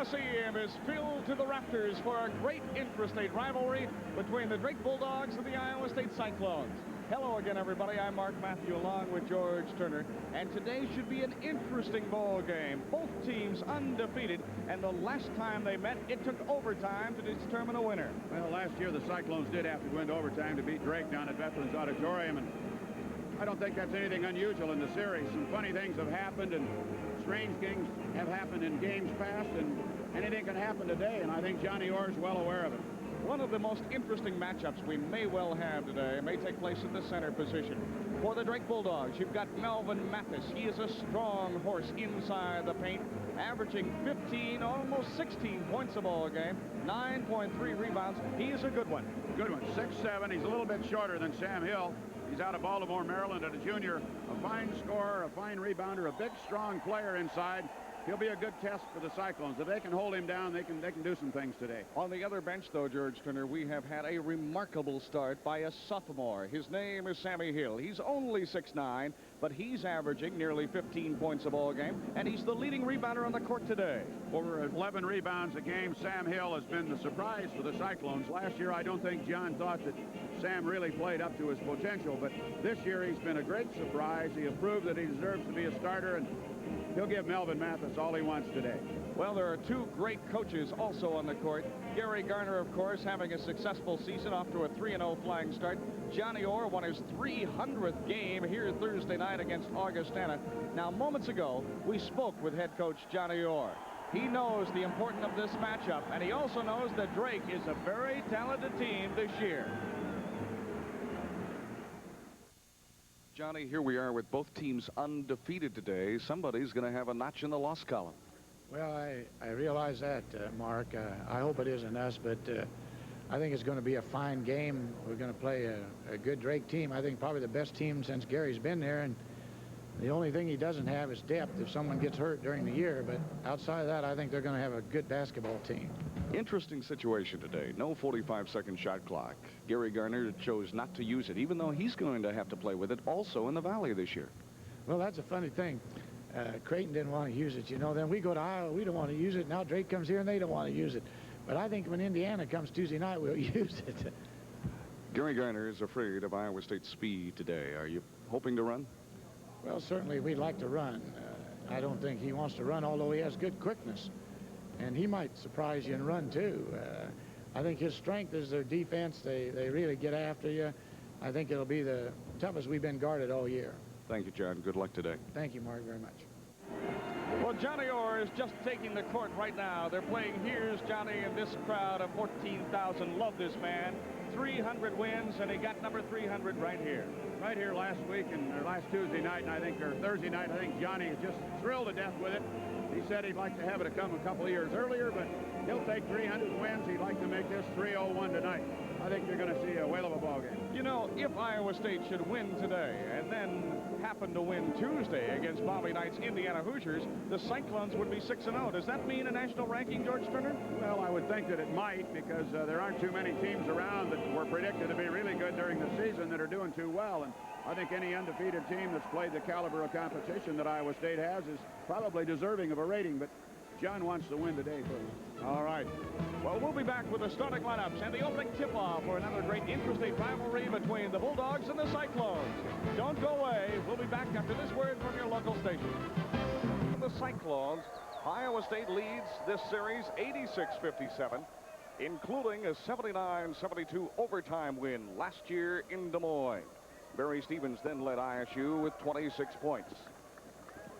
Coliseum is filled to the rafters for a great interstate rivalry between the Drake Bulldogs and the Iowa State Cyclones. Hello again, everybody. I'm Mark Matthew along with George Turner, and today should be an interesting ball game. Both teams undefeated, and the last time they met, it took overtime to determine a winner. Well, last year the Cyclones did have to go into overtime to beat Drake down at Veterans Auditorium, and I don't think that's anything unusual in the series. Some funny things have happened, and strange things have happened in games past, and anything can happen today, and I think Johnny Orr's well aware of it. One of the most interesting matchups we may well have today may take place in the center position. For the Drake Bulldogs, you've got Melvin Mathis. He is a strong horse inside the paint, averaging 15, almost 16 points a ball game, 9.3 rebounds. He is a good one. Good one. 6'7". He's a little bit shorter than Sam Hill. He's out of Baltimore, Maryland, at a junior. A fine scorer, a fine rebounder, a big, strong player inside. He'll be a good test for the Cyclones. If they can hold him down, they can do some things today. On the other bench, though, George Turner, we have had a remarkable start by a sophomore. His name is Sammy Hill. He's only 6'9", but he's averaging nearly 15 points a ball game, and he's the leading rebounder on the court today. Over 11 rebounds a game. Sam Hill has been the surprise for the Cyclones. Last year, I don't think John thought that Sam really played up to his potential, but this year he's been a great surprise. He has proved that he deserves to be a starter, and he'll give Melvin Mathis all he wants today. Well, there are two great coaches also on the court. Gary Garner, of course, having a successful season off to a 3-0 flying start. Johnny Orr won his 300th game here Thursday night against Augustana. Now, moments ago, we spoke with head coach Johnny Orr. He knows the importance of this matchup, and he also knows that Drake is a very talented team this year. Johnny, here we are with both teams undefeated today. Somebody's going to have a notch in the loss column. Well, I realize that, Mark. I hope it isn't us, but I think it's going to be a fine game. We're going to play a good Drake team. I think probably the best team since Gary's been there, and the only thing he doesn't have is depth if someone gets hurt during the year. But outside of that, I think they're going to have a good basketball team. Interesting situation today. No 45-second shot clock. Gary Garner chose not to use it, even though he's going to have to play with it also in the Valley this year. Well, that's a funny thing. Creighton didn't want to use it, you know. Then we go to Iowa, we don't want to use it. Now Drake comes here and they don't want to use it. But I think when Indiana comes Tuesday night, we'll use it. Gary Garner is afraid of Iowa State's speed today. Are you hoping to run? Well, certainly we'd like to run. I don't think he wants to run, although he has good quickness. And he might surprise you and run, too. I think his strength is their defense. They really get after you. I think it'll be the toughest we've been guarded all year. Thank you, John. Good luck today. Thank you, Mark, very much. Well, Johnny Orr is just taking the court right now. They're playing Here's Johnny, and this crowd of 14,000 love this man. 300 wins, and he got number 300 right here. Right here last week and last Tuesday night, and I think, or Thursday night, I think Johnny is just thrilled to death with it. He said he'd like to have it come a couple of years earlier, but he'll take 300 wins. He'd like to make this 301 tonight. I think you're going to see a whale of a ball game. You know, if Iowa State should win today and then happen to win Tuesday against Bobby Knight's Indiana Hoosiers, the Cyclones would be 6-0. Does that mean a national ranking, George Turner? Well, I would think that it might, because there aren't too many teams around that were predicted to be really good during the season that are doing too well. And I think any undefeated team that's played the caliber of competition that Iowa State has is probably deserving of a rating, but John wants to win today first. All right. Well, we'll be back with the starting lineups and the opening tip-off for another great interstate rivalry between the Bulldogs and the Cyclones. Don't go away. We'll be back after this word from your local station. The Cyclones, Iowa State leads this series 86-57, including a 79-72 overtime win last year in Des Moines. Barry Stevens then led ISU with 26 points.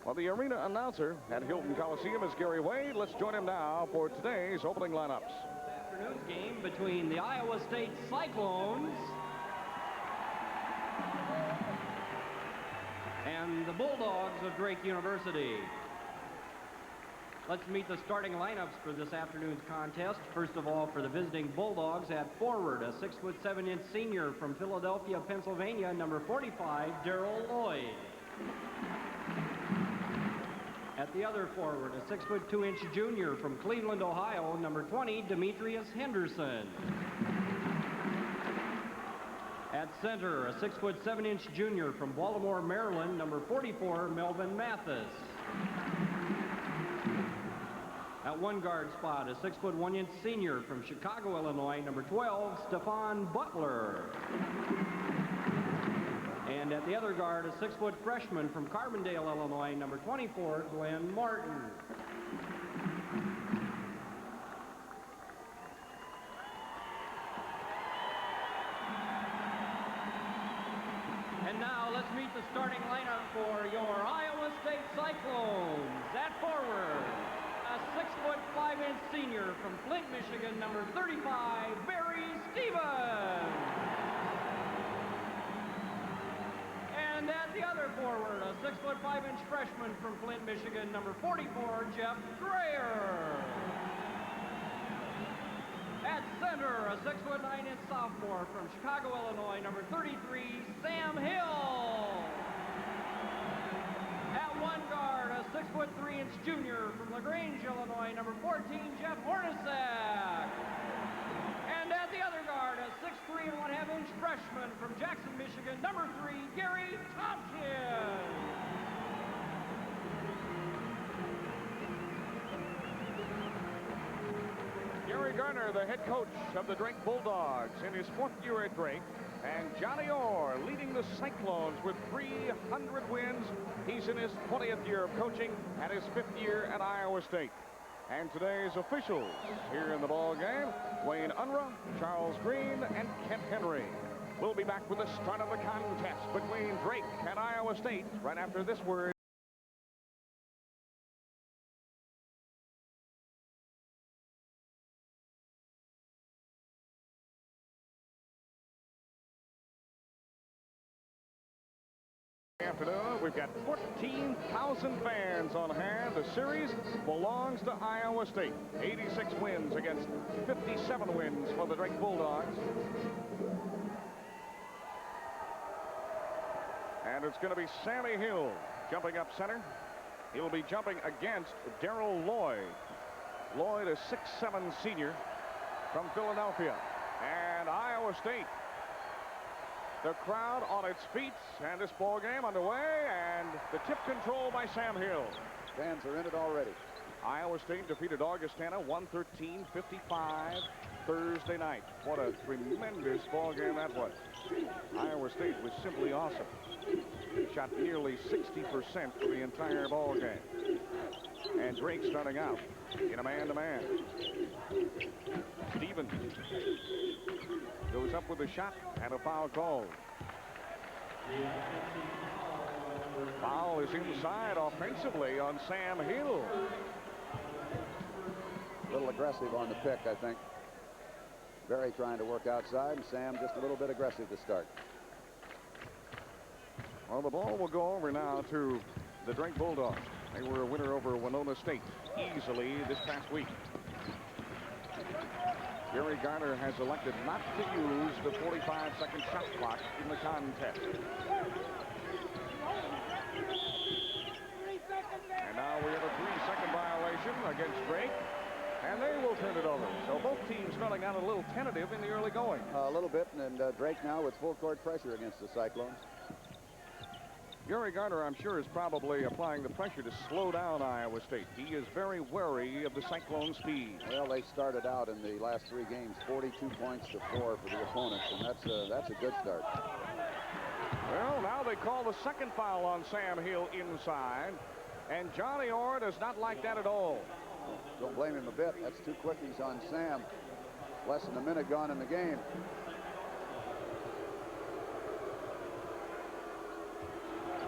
Well, the arena announcer at Hilton Coliseum is Gary Wade. Let's join him now for today's opening lineups. This afternoon's game between the Iowa State Cyclones and the Bulldogs of Drake University. Let's meet the starting lineups for this afternoon's contest. First of all, for the visiting Bulldogs at forward, a 6'7" senior from Philadelphia, Pennsylvania, number 45, Darrell Lloyd. At the other forward, a 6'2" junior from Cleveland, Ohio, number 20, Demetrius Henderson. At center, a 6'7" junior from Baltimore, Maryland, number 44, Melvin Mathis. At one guard spot, a 6' 1" senior from Chicago, Illinois, number 12, Stephon Butler. And at the other guard, a 6' freshman from Carbondale, Illinois, number 24, Glenn Martin. And now let's meet the starting lineup for your Iowa State Cyclones. At forward, a 6' 5" senior from Flint, Michigan, number 35, Barry Stevens. And at the other forward, a 6' 5" freshman from Flint, Michigan, number 44, Jeff Greer. At center, a 6' 9" sophomore from Chicago, Illinois, number 33, Sam Hill. At one guard, a 6' 3" junior from LaGrange, Illinois, number 14, Jeff Hornacek. And at the other guard, a 6' 3" 1/2" freshman from Jackson, Michigan, number 3, Gary Tompkins. Gary Garner, the head coach of the Drake Bulldogs, in his 4th year at Drake. And Johnny Orr leading the Cyclones with 300 wins. He's in his 20th year of coaching and his 5th year at Iowa State. And today's officials here in the ball game, Wayne Unruh, Charles Green, and Kent Henry. We'll be back with the start of the contest between Drake and Iowa State right after this word. Afternoon, we've got 14,000 fans on hand. The series belongs to Iowa State. 86 wins against 57 wins for the Drake Bulldogs. And it's going to be Sammy Hill jumping up center. He'll be jumping against Darrell Lloyd. Lloyd, a 6'7" senior from Philadelphia. And Iowa State, the crowd on its feet, and this ball game underway, and the tip control by Sam Hill. Fans are in it already. Iowa State defeated Augustana 113-55 Thursday night. What a tremendous ball game that was. Iowa State was simply awesome. Shot nearly 60% for the entire ball game. And Drake starting out in a man-to-man. Stevens goes up with a shot and a foul called. Foul is inside offensively on Sam Hill. A little aggressive on the pick, I think. Barry trying to work outside, and Sam just a little bit aggressive to start. Well, the ball will go over now to the Drake Bulldogs. They were a winner over Winona State easily this past week. Gary Garner has elected not to use the 45-second shot clock in the contest. And now we have a 3-second violation against Drake, and they will turn it over. So both teams starting out a little tentative in the early going. A little bit, and Drake now with full court pressure against the Cyclones. Gary Garner, I'm sure, is probably applying the pressure to slow down Iowa State. He is very wary of the Cyclone speed. Well, they started out in the last 3 games 42 points to 4 for the opponents, and that's a good start. Well, now they call the second foul on Sam Hill inside, and Johnny Orr does not like that at all. Don't blame him a bit. That's 2 quickies on Sam. Less than a minute gone in the game.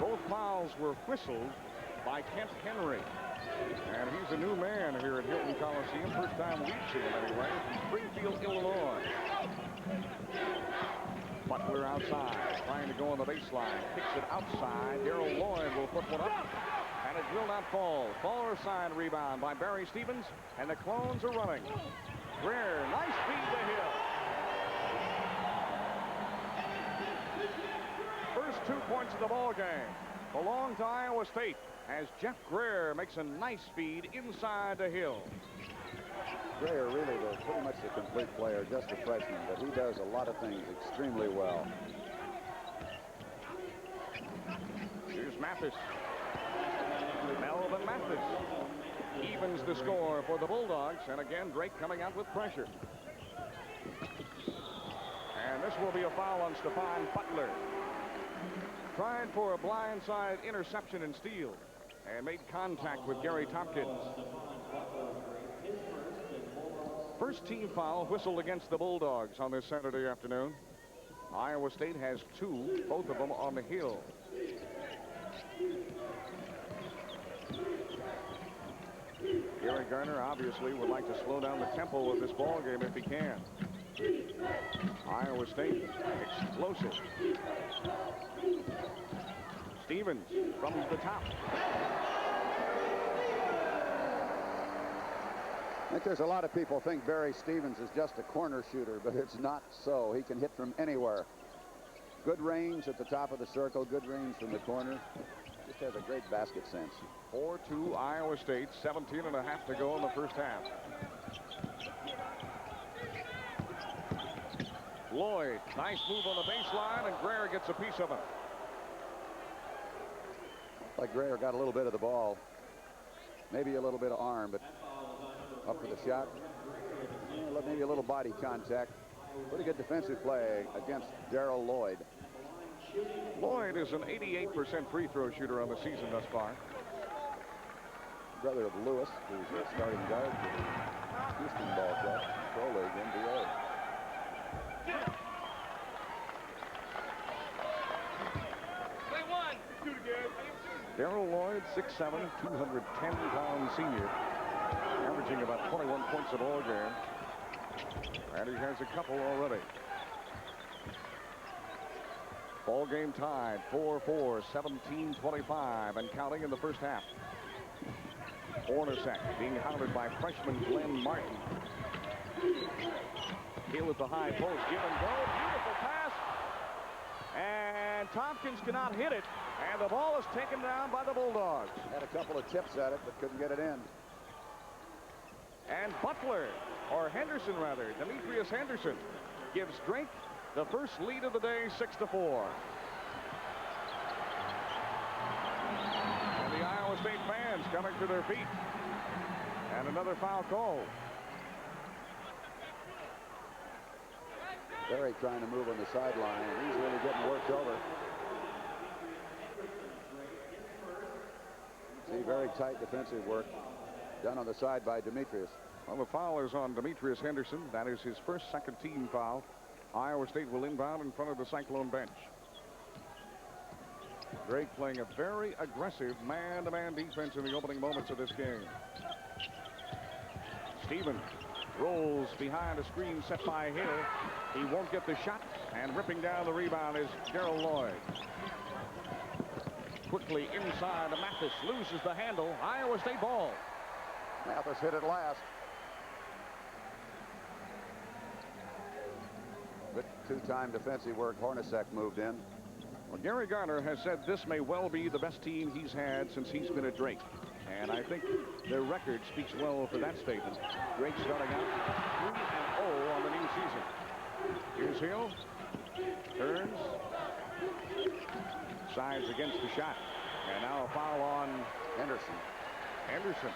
Both fouls were whistled by Kent Henry. And he's a new man here at Hilton Coliseum. First time we've seen him anyway, from Springfield, Illinois. Butler outside, trying to go on the baseline. Kicks it outside. Darrell Lloyd will put one up, and it will not fall. Far side rebound by Barry Stevens, and the Clones are running. Greer, nice feed to Hill. First 2 points of the ball game belong to Iowa State as Jeff Greer makes a nice feed inside the Hill. Greer really pretty much the complete player, just a freshman, but he does a lot of things extremely well. Here's Mathis. Melvin Mathis. evens the score for the Bulldogs. And again, Drake coming out with pressure. And this will be a foul on Stephon Butler. Tried for a blindside interception and steal, and made contact with Gary Tompkins. First team foul whistled against the Bulldogs on this Saturday afternoon. Iowa State has 2, both of them on the Hill. Gary Garner obviously would like to slow down the tempo of this ball game if he can. Iowa State explosive. Stevens from the top. I think there's a lot of people think Barry Stevens is just a corner shooter, but it's not so. He can hit from anywhere. Good range at the top of the circle, good range from the corner. Just has a great basket sense. 4-2 Iowa State, 17.5 to go in the first half. Lloyd, nice move on the baseline, and Greer gets a piece of it. Like Greer got a little bit of the ball, maybe a little bit of arm, but up for the shot. Yeah, maybe a little body contact. Pretty good defensive play against Darrell Lloyd. Lloyd is an 88% free throw shooter on the season thus far. Brother of Lewis, who's a starting guard for the Houston Ball Club, Pro League, NBA. Darrell Lloyd, 6'7", 210-pound senior, averaging about 21 points a ball game. And he has a couple already. Ball game tied, 4-4, 17-25, and counting in the first half. Hornacek being hounded by freshman Glenn Martin. Hill at the high post, give and go, beautiful pass. And Tompkins cannot hit it, and the ball is taken down by the Bulldogs. Had a couple of tips at it, but couldn't get it in. And Butler, or Henderson rather, Demetrius Henderson, gives Drake the first lead of the day, 6-4. And the Iowa State fans coming to their feet. And another foul call. Barry trying to move on the sideline, and he's really getting worked over. See, very tight defensive work done on the side by Demetrius. Well, the foul is on Demetrius Henderson. That is his first second-team foul. Iowa State will inbound in front of the Cyclone bench. Drake playing a very aggressive man-to-man defense in the opening moments of this game. Stevens rolls behind a screen set by Hill. He won't get the shot, and ripping down the rebound is Darrell Lloyd. Quickly inside, Mathis loses the handle. Iowa State ball. Mathis hit it last. Good two-time defensive work. Hornacek moved in. Well, Gary Garner has said this may well be the best team he's had since he's been at Drake. And I think their record speaks well for that statement. Drake starting out 3-0 on the new season. Here's Hill. Turns. Sides against the shot. And now a foul on Henderson. Henderson.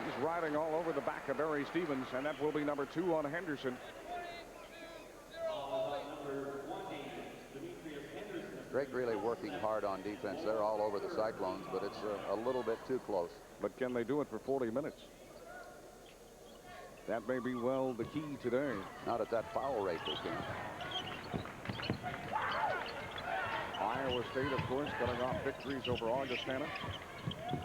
He's riding all over the back of Barry Stevens, and that will be number 2 on Henderson. Drake really working hard on defense. They're all over the Cyclones, but it's a little bit too close. But can they do it for 40 minutes? That may be, well, the key today. Not at that foul rate they can. Iowa State, of course, coming off victories over Augustana,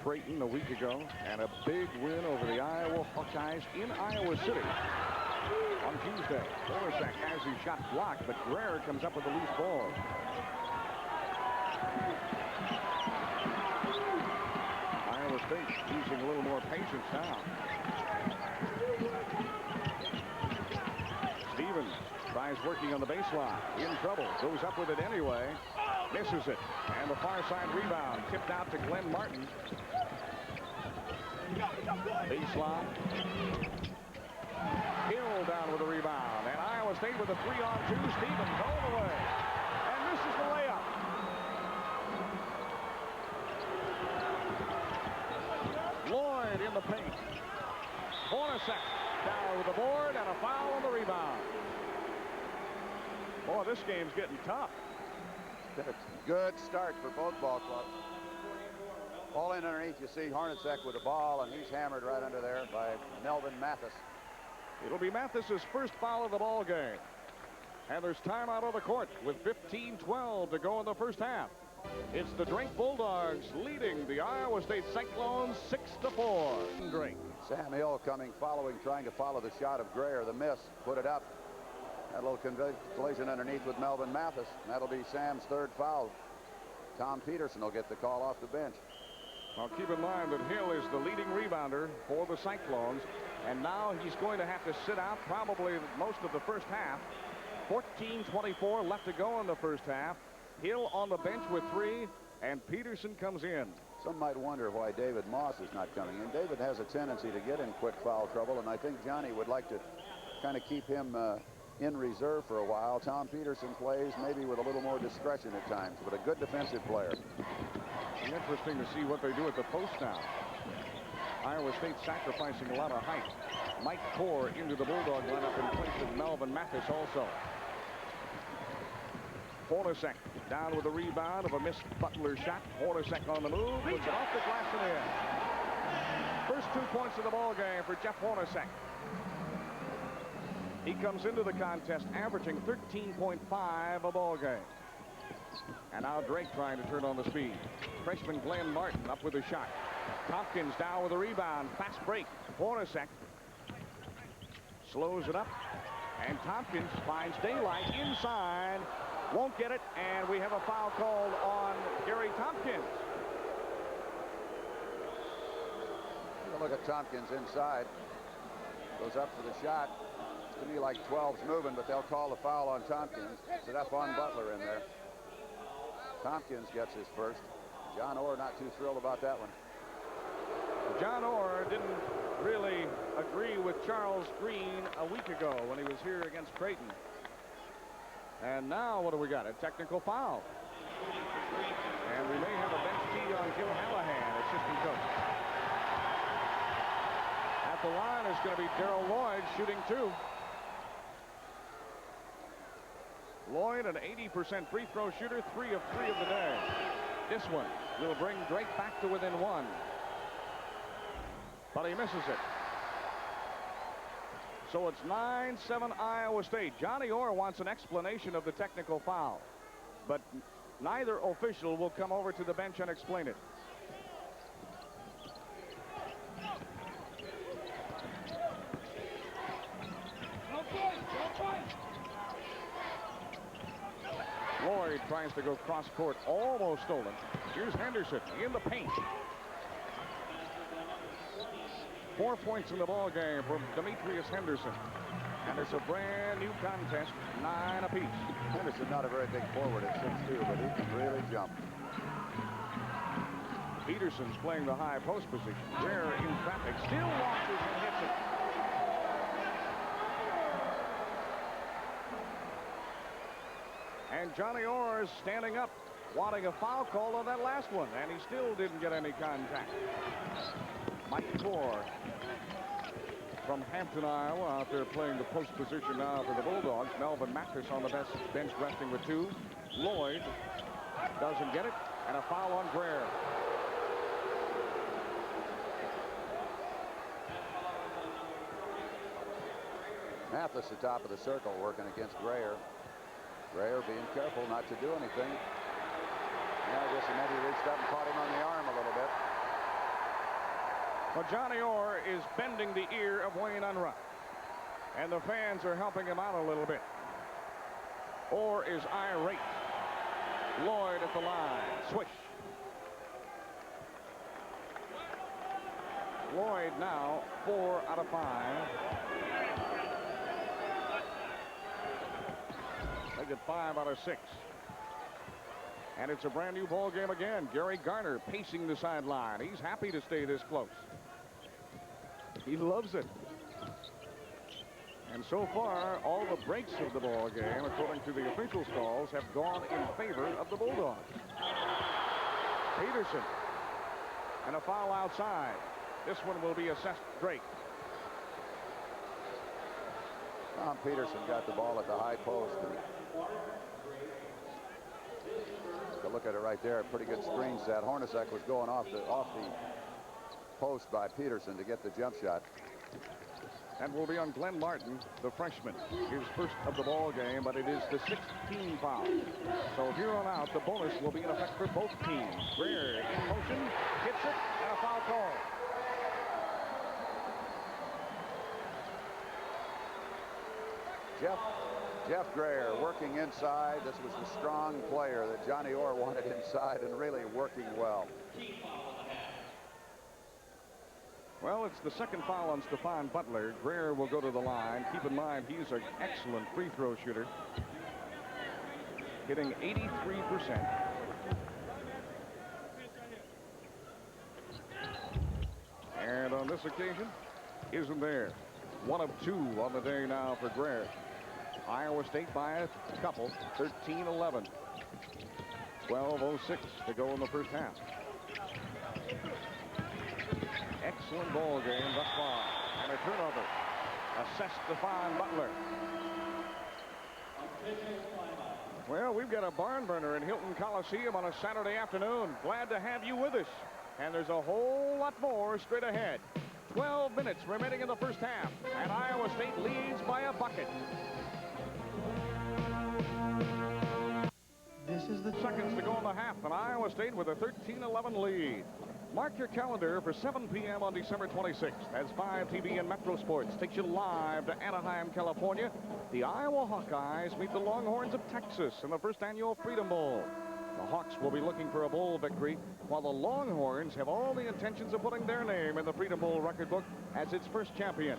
Creighton a week ago, and a big win over the Iowa Hawkeyes in Iowa City on Tuesday. Hornacek has his shot blocked, but Greer comes up with a loose ball. Iowa State using a little more patience now. Stevens tries working on the baseline. In trouble. Goes up with it anyway. Misses it. And the far side rebound. Tipped out to Glenn Martin. Baseline. Hill down with the rebound. And Iowa State with a 3-on-2. Stevens all the way. And misses the layup. Hornacek down with the board and a foul on the rebound. Boy, this game's getting tough. It's a good start for both ball clubs. All in underneath, you see Hornacek with the ball, and he's hammered right under there by Melvin Mathis. It'll be Mathis's first foul of the ball game. And there's time out on the court with 15-12 to go in the first half. It's the Drake Bulldogs leading the Iowa State Cyclones 6-4. Drake. Sam Hill coming, trying to follow the shot of Greer. The miss, put it up. Had a little collision underneath with Melvin Mathis. That'll be Sam's third foul. Tom Peterson will get the call off the bench. Well, keep in mind that Hill is the leading rebounder for the Cyclones, and now he's going to have to sit out probably most of the first half. 14:24 left to go in the first half. Hill on the bench with 3, and Peterson comes in. Some might wonder why David Moss is not coming in. David has a tendency to get in quick foul trouble, and I think Johnny would like to kind of keep him in reserve for a while. Tom Peterson plays maybe with a little more discretion at times, but a good defensive player. Interesting to see what they do at the post now. Iowa State sacrificing a lot of height. Mike Core into the Bulldog lineup in place of Melvin Mathis also. Hornacek down with a rebound of a missed Butler shot. Hornacek on the move, puts it off the glass and in. First 2 points of the ball game for Jeff Hornacek. He comes into the contest averaging 13.5 a ball game. And now Drake trying to turn on the speed. Freshman Glenn Martin up with a shot. Tompkins down with a rebound. Fast break. Hornacek slows it up. And Tompkins finds daylight inside. Won't get it. And we have a foul called on Gary Tompkins. Look at Tompkins inside. Goes up for the shot. To me like 12's moving, but they'll call the foul on Tompkins. It's enough on Butler in there. Tompkins gets his first. John Orr not too thrilled about that one. John Orr didn't really agree with Charles Green a week ago when he was here against Creighton. And now what do we got? A technical foul. And we may have a bench tee on Gil Hallahan, assistant coach. At the line is going to be Darrell Lloyd shooting 2. Lloyd, an 80% free throw shooter, 3 of 3 of the day. This one will bring Drake back to within 1. But he misses it. So it's 9-7 Iowa State. Johnny Orr wants an explanation of the technical foul, but neither official will come over to the bench and explain it. Lloyd tries to go cross court, almost stolen. Here's Henderson in the paint. 4 points in the ball game for Demetrius Henderson. And it's a brand new contest, 9 apiece. Henderson not a very big forward at 6'2", but he can really jump. Peterson's playing the high post position. Rare in traffic, still launches and hits it. And Johnny Orr is standing up, wanting a foul call on that last one, and he still didn't get any contact. Mike Core from Hampton, Iowa, out there playing the post position now for the Bulldogs. Melvin Mathis on the bench resting with 2. Lloyd doesn't get it, and a foul on Greer. Mathis at the top of the circle working against Greer. Greer being careful not to do anything. Yeah, I guess he maybe reached up and caught him on the arm a little bit. Well, Johnny Orr is bending the ear of Wayne Unruh, and the fans are helping him out a little bit. Orr is irate. Lloyd at the line. Swish. Lloyd now 4 out of 5. They get 5 out of 6. And it's a brand new ball game again. Gary Garner pacing the sideline. He's happy to stay this close. He loves it. And so far, all the breaks of the ball game, according to the officials' calls, have gone in favor of the Bulldogs. Peterson. And a foul outside. This one will be assessed Drake. Tom Peterson got the ball at the high post. And look at it right there. Pretty good screen set. Hornacek was going off the post by Peterson to get the jump shot. And will be on Glenn Martin, the freshman. His first of the ball game, but it is the 16th foul. So here on out, the bonus will be in effect for both teams. Greer in motion, hits it, and a foul call. Jeff Greer working inside. This was the strong player that Johnny Orr wanted inside and really working well. Well, it's the second foul on Stephon Butler. Greer will go to the line. Keep in mind, he's an excellent free throw shooter, hitting 83%. And on this occasion, isn't there. 1 of 2 on the day now for Greer. Iowa State by a couple, 13-11. 12:06 to go in the first half. Excellent ball game thus far. And a turnover. Assessed Stephon Butler. Well, we've got a barn burner in Hilton Coliseum on a Saturday afternoon. Glad to have you with us. And there's a whole lot more straight ahead. 12 minutes remaining in the first half. And Iowa State leads by a bucket. This is the seconds to go in the half, and Iowa State with a 13-11 lead. Mark your calendar for 7 p.m. on December 26th as 5 TV and Metro Sports takes you live to Anaheim, California. The Iowa Hawkeyes meet the Longhorns of Texas in the first annual Freedom Bowl. The Hawks will be looking for a bowl victory, while the Longhorns have all the intentions of putting their name in the Freedom Bowl record book as its first champion.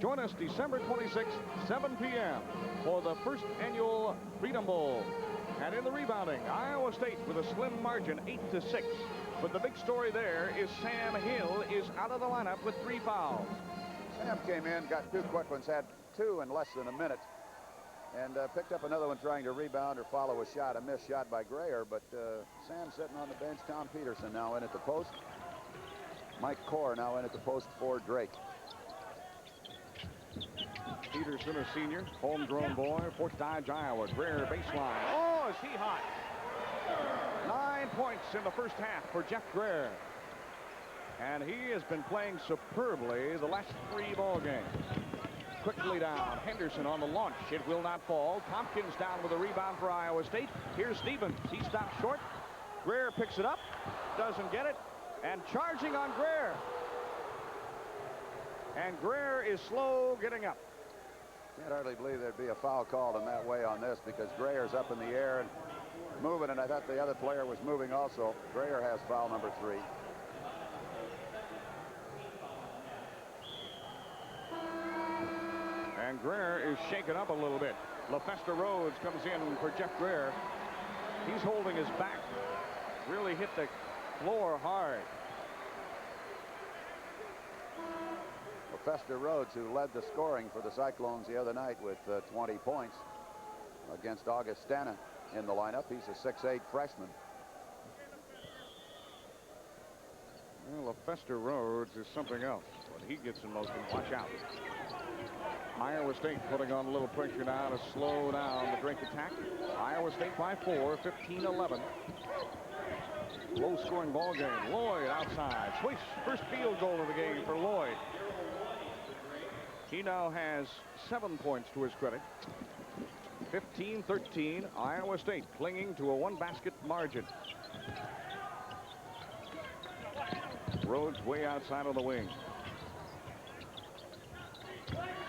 Join us December 26th, 7 p.m. for the first annual Freedom Bowl. And in the rebounding, Iowa State with a slim margin, 8-6. But the big story there is Sam Hill is out of the lineup with 3 fouls. Sam came in, got 2 quick ones, had 2 in less than a minute, and picked up another one trying to rebound or follow a shot. A missed shot by Greer, but Sam sitting on the bench. Tom Peterson now in at the post. Mike Core now in at the post for Drake. Peterson, a senior, homegrown boy, Fort Dodge, Iowa. Greer baseline. Oh, is he hot? 9 points in the first half for Jeff Greer. And he has been playing superbly the last 3 ball games. Quickly down. Henderson on the launch. It will not fall. Tompkins down with a rebound for Iowa State. Here's Stevens. He stops short. Greer picks it up. Doesn't get it. And charging on Greer. And Greer is slow getting up. Can't hardly believe there'd be a foul called in that way on this, because Greer's up in the air and moving, and I thought the other player was moving also. Greer has foul number 3. And Greer is shaken up a little bit. LaFesta Rhodes comes in for Jeff Greer. He's holding his back. Really hit the floor hard. LaFesta Rhodes, who led the scoring for the Cyclones the other night with 20 points against Augustana in the lineup. He's a 6'8 freshman. Well, LaFesta Rhodes is something else. When he gets in motion, watch out. Iowa State putting on a little pressure now to slow down the Drake attack. Iowa State by 4, 15-11. Low-scoring ball game. Lloyd outside. Swish. First field goal of the game for Lloyd. He now has 7 points to his credit. 15-13. Iowa State clinging to a 1-basket margin. Rhodes way outside on the wing.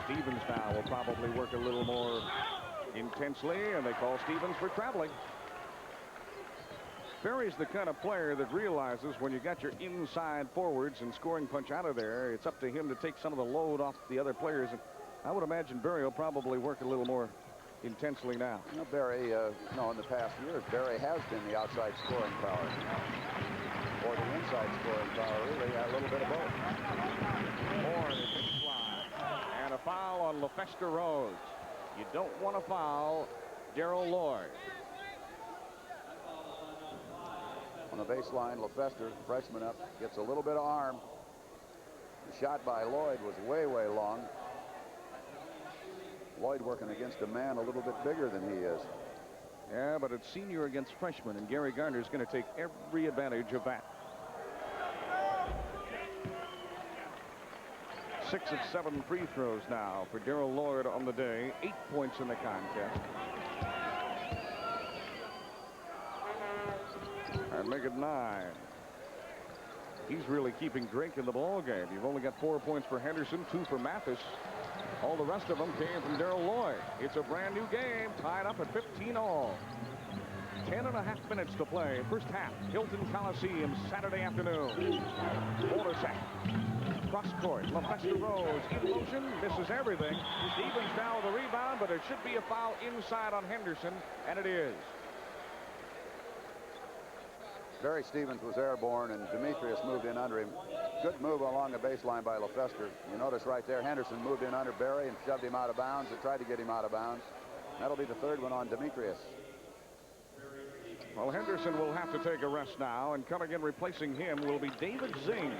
Stevens now will probably work a little more intensely, and they call Stevens for traveling. Berry's the kind of player that realizes when you got your inside forwards and scoring punch out of there, it's up to him to take some of the load off the other players. And I would imagine Berry will probably work a little more intensely now. You know, Berry, in the past years, Berry has been the outside scoring power. Or the inside scoring power, really, a little bit of both. Horn is in fly. And a foul on LaFesta Rhodes. You don't want to foul Darrell Lloyd. On the baseline, LaFesta, freshman up, gets a little bit of arm. The shot by Lloyd was way, way long. Lloyd working against a man a little bit bigger than he is. Yeah, but it's senior against freshman, and Gary Gardner's going to take every advantage of that. 6 of 7 free throws now for Darrell Lloyd on the day. 8 points in the contest. And make it 9. He's really keeping Drake in the ball game. You've only got 4 points for Henderson, 2 for Mathis. All the rest of them came from Darrell Lloyd. It's a brand new game, tied up at 15 all. 10.5 minutes to play. First half, Hilton Coliseum, Saturday afternoon. Bordersack. Cross court, LaFesta Rose in motion, misses everything. Stevens down with a rebound, but there should be a foul inside on Henderson, and it is. Barry Stevens was airborne, and Demetrius moved in under him. Good move along the baseline by LaFesta. You notice right there, Henderson moved in under Barry and shoved him out of bounds, or tried to get him out of bounds. That'll be the third one on Demetrius. Well, Henderson will have to take a rest now, and coming in replacing him will be David Zing.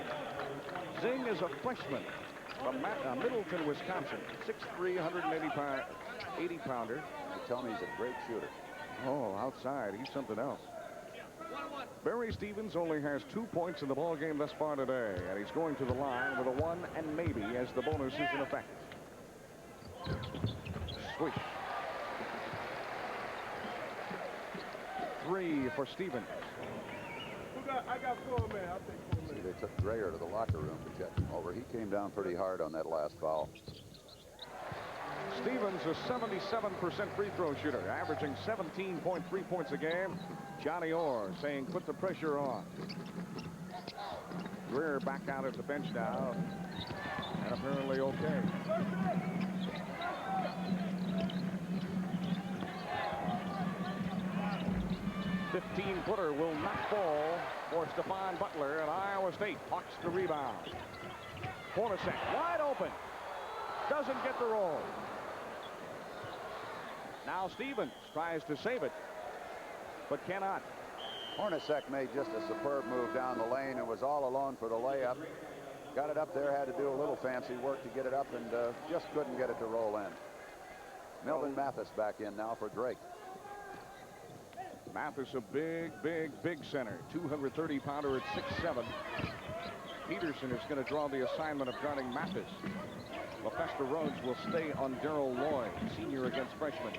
Zing is a freshman from Middleton, Wisconsin. 6'3", 180-pounder. You tell me he's a great shooter. Oh, outside, he's something else. Barry Stevens only has 2 points in the ball game thus far today, and he's going to the line with a 1 and maybe as the bonus is in effect. Swish. 3 for Stevens. I got 4 men. I'll take 4 men. They took Dreyer to the locker room to check him over. He came down pretty hard on that last foul. Stevens, a 77% free throw shooter, averaging 17.3 points a game. Johnny Orr saying put the pressure on. Greer back out at the bench now, and apparently okay. "15-footer will not fall for Stephon Butler, and Iowa State hawks the rebound. Hornacek wide open. Doesn't get the roll. Now Stevens tries to save it, but cannot. Hornacek made just a superb move down the lane and was all alone for the layup. Got it up there, had to do a little fancy work to get it up, and just couldn't get it to roll in. Melvin Mathis back in now for Drake. Mathis, a big center. 230-pounder at 6'7". Peterson is going to draw the assignment of guarding Mathis. LaFesta Rhodes will stay on Darrell Lloyd, senior against freshman.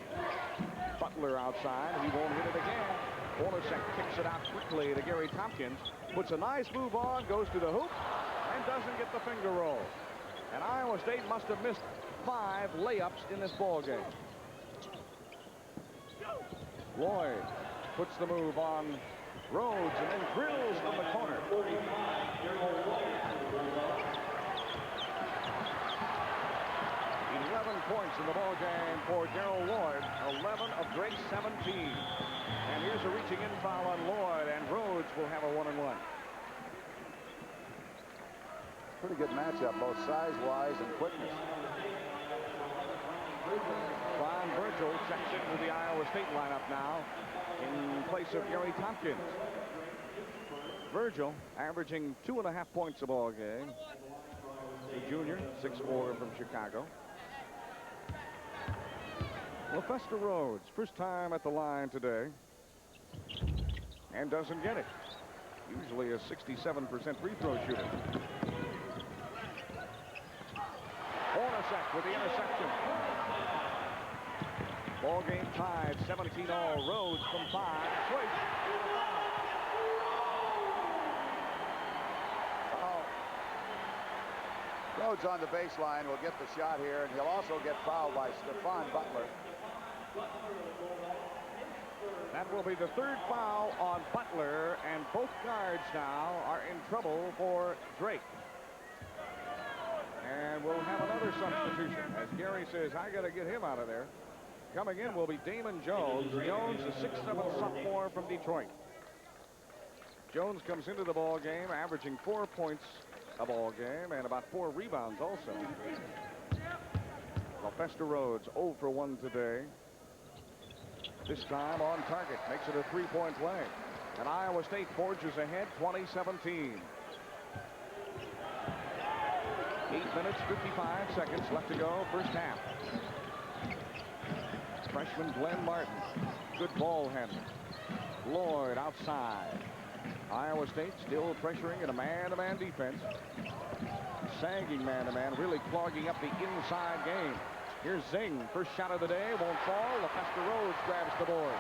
Butler outside. He won't hit it again. Hornacek kicks it out quickly to Gary Tompkins. Puts a nice move on, goes to the hoop, and doesn't get the finger roll. And Iowa State must have missed 5 layups in this ball game. Lloyd puts the move on Rhodes and then drills from the corner. 11 points in the ball game for Darrell Lloyd. 11 of Drake's 17. And here's a reaching in foul on Lloyd, and Rhodes will have a 1-and-1. Pretty good matchup, both size-wise and quickness. Ron Virgil checks into the Iowa State lineup now in place of Gary Tompkins. Virgil averaging 2.5 points a ball game. The junior, 6'4" from Chicago. LaFesta Rhodes, first time at the line today, and doesn't get it. Usually a 67% free throw shooter. Hornacek with the interception. Ball game tied, 17-all. Rhodes from 5. Swish. Rhodes on the baseline will get the shot here, and he'll also get fouled by Stephon Butler. That will be the 3rd foul on Butler, and both guards now are in trouble for Drake. And we'll have another substitution, as Gary says, I got to get him out of there. Coming in will be Damon Jones. Jones, a 6'7" sophomore from Detroit. Jones comes into the ball game averaging 4 points a ball game and about 4 rebounds also. LaFesta Rhodes 0 for 1 today. This time on target, makes it a 3-point play. And Iowa State forges ahead 20-17. 8 minutes, 55 seconds left to go, first half. freshman Glenn Martin. Good ball handler. Lloyd outside. Iowa State still pressuring in a man-to-man defense. Sagging man-to-man, really clogging up the inside game. Here's Zing. First shot of the day. Won't fall. LaFesta Rhodes grabs the board.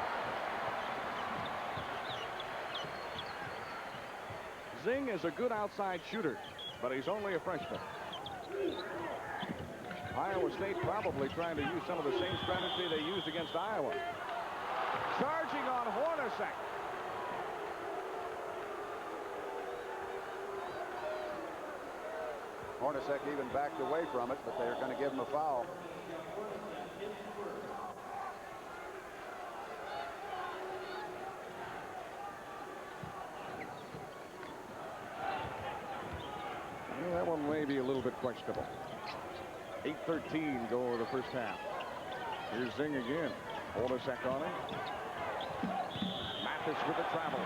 Zing is a good outside shooter, but he's only a freshman. Iowa State probably trying to use some of the same strategy they used against Iowa. Charging on Hornacek. Hornacek even backed away from it, but they're going to give him a foul. Well, that one may be a little bit questionable. 8:13 go over the first half. Here's Zing again. Hornacek on him. Mathis with the travel.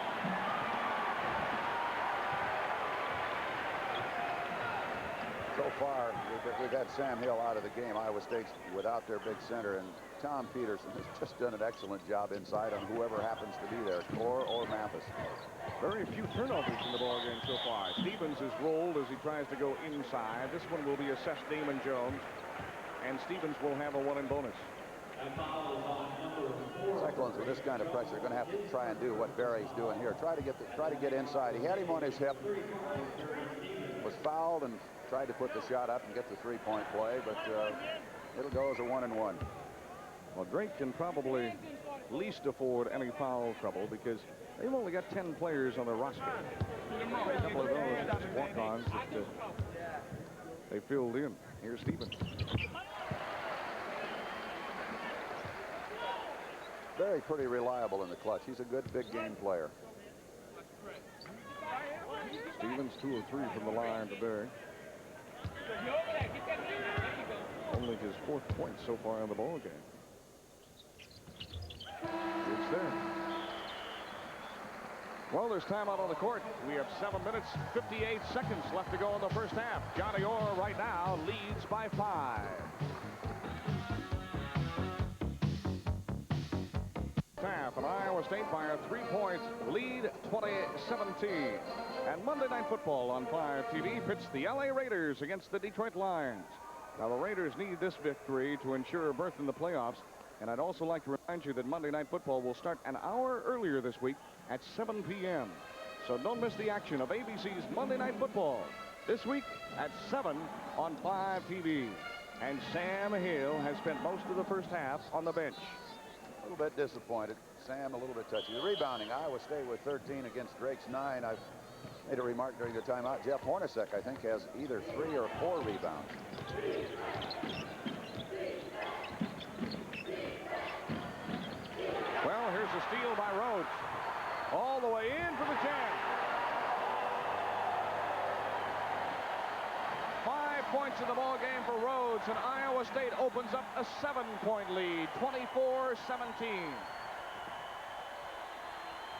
So far, we've had Sam Hill out of the game. Iowa State's without their big center, and Tom Peterson has just done an excellent job inside on whoever happens to be there, or Mathis. Very few turnovers in the ballgame so far. Stevens is rolled as he tries to go inside. This one will be assessed Damon Jones, and Stevens will have a one-in bonus. Cyclones with this kind of pressure are going to have to try and do what Barry's doing here. Try to get inside. He had him on his hip, was fouled, and tried to put the shot up and get the three-point play, but it'll go as a 1-and-1. Well, Drake can probably least afford any foul trouble because they've only got 10 players on their roster. A couple of those just walk-ons that they filled in. Here's Stevens. Very pretty reliable in the clutch. He's a good big game player. Stevens 2 of 3 from the line today. Only his 4th point so far in the ball game. It's there. Well, there's time out on the court. We have 7 minutes, 58 seconds left to go in the first half. Johnny Orr right now leads by 5. Half and Iowa State by a 3-point lead, 20-17. And Monday Night Football on 5 TV pits the LA Raiders against the Detroit Lions. Now the Raiders need this victory to ensure a berth in the playoffs. And I'd also like to remind you that Monday Night Football will start an hour earlier this week at 7 p.m. So don't miss the action of ABC's Monday Night Football this week at 7 on 5 TV. And Sam Hill has spent most of the first half on the bench. A little bit disappointed. Sam a little bit touchy. The rebounding, Iowa State with 13 against Drake's 9. I've made a remark during the timeout. Jeff Hornacek, I think, has either 3 or 4 rebounds. Well, here's a steal by Rhodes. All the way in for the jam. 5 points in the ball game for Rhodes, and Iowa State opens up a 7-point lead, 24-17.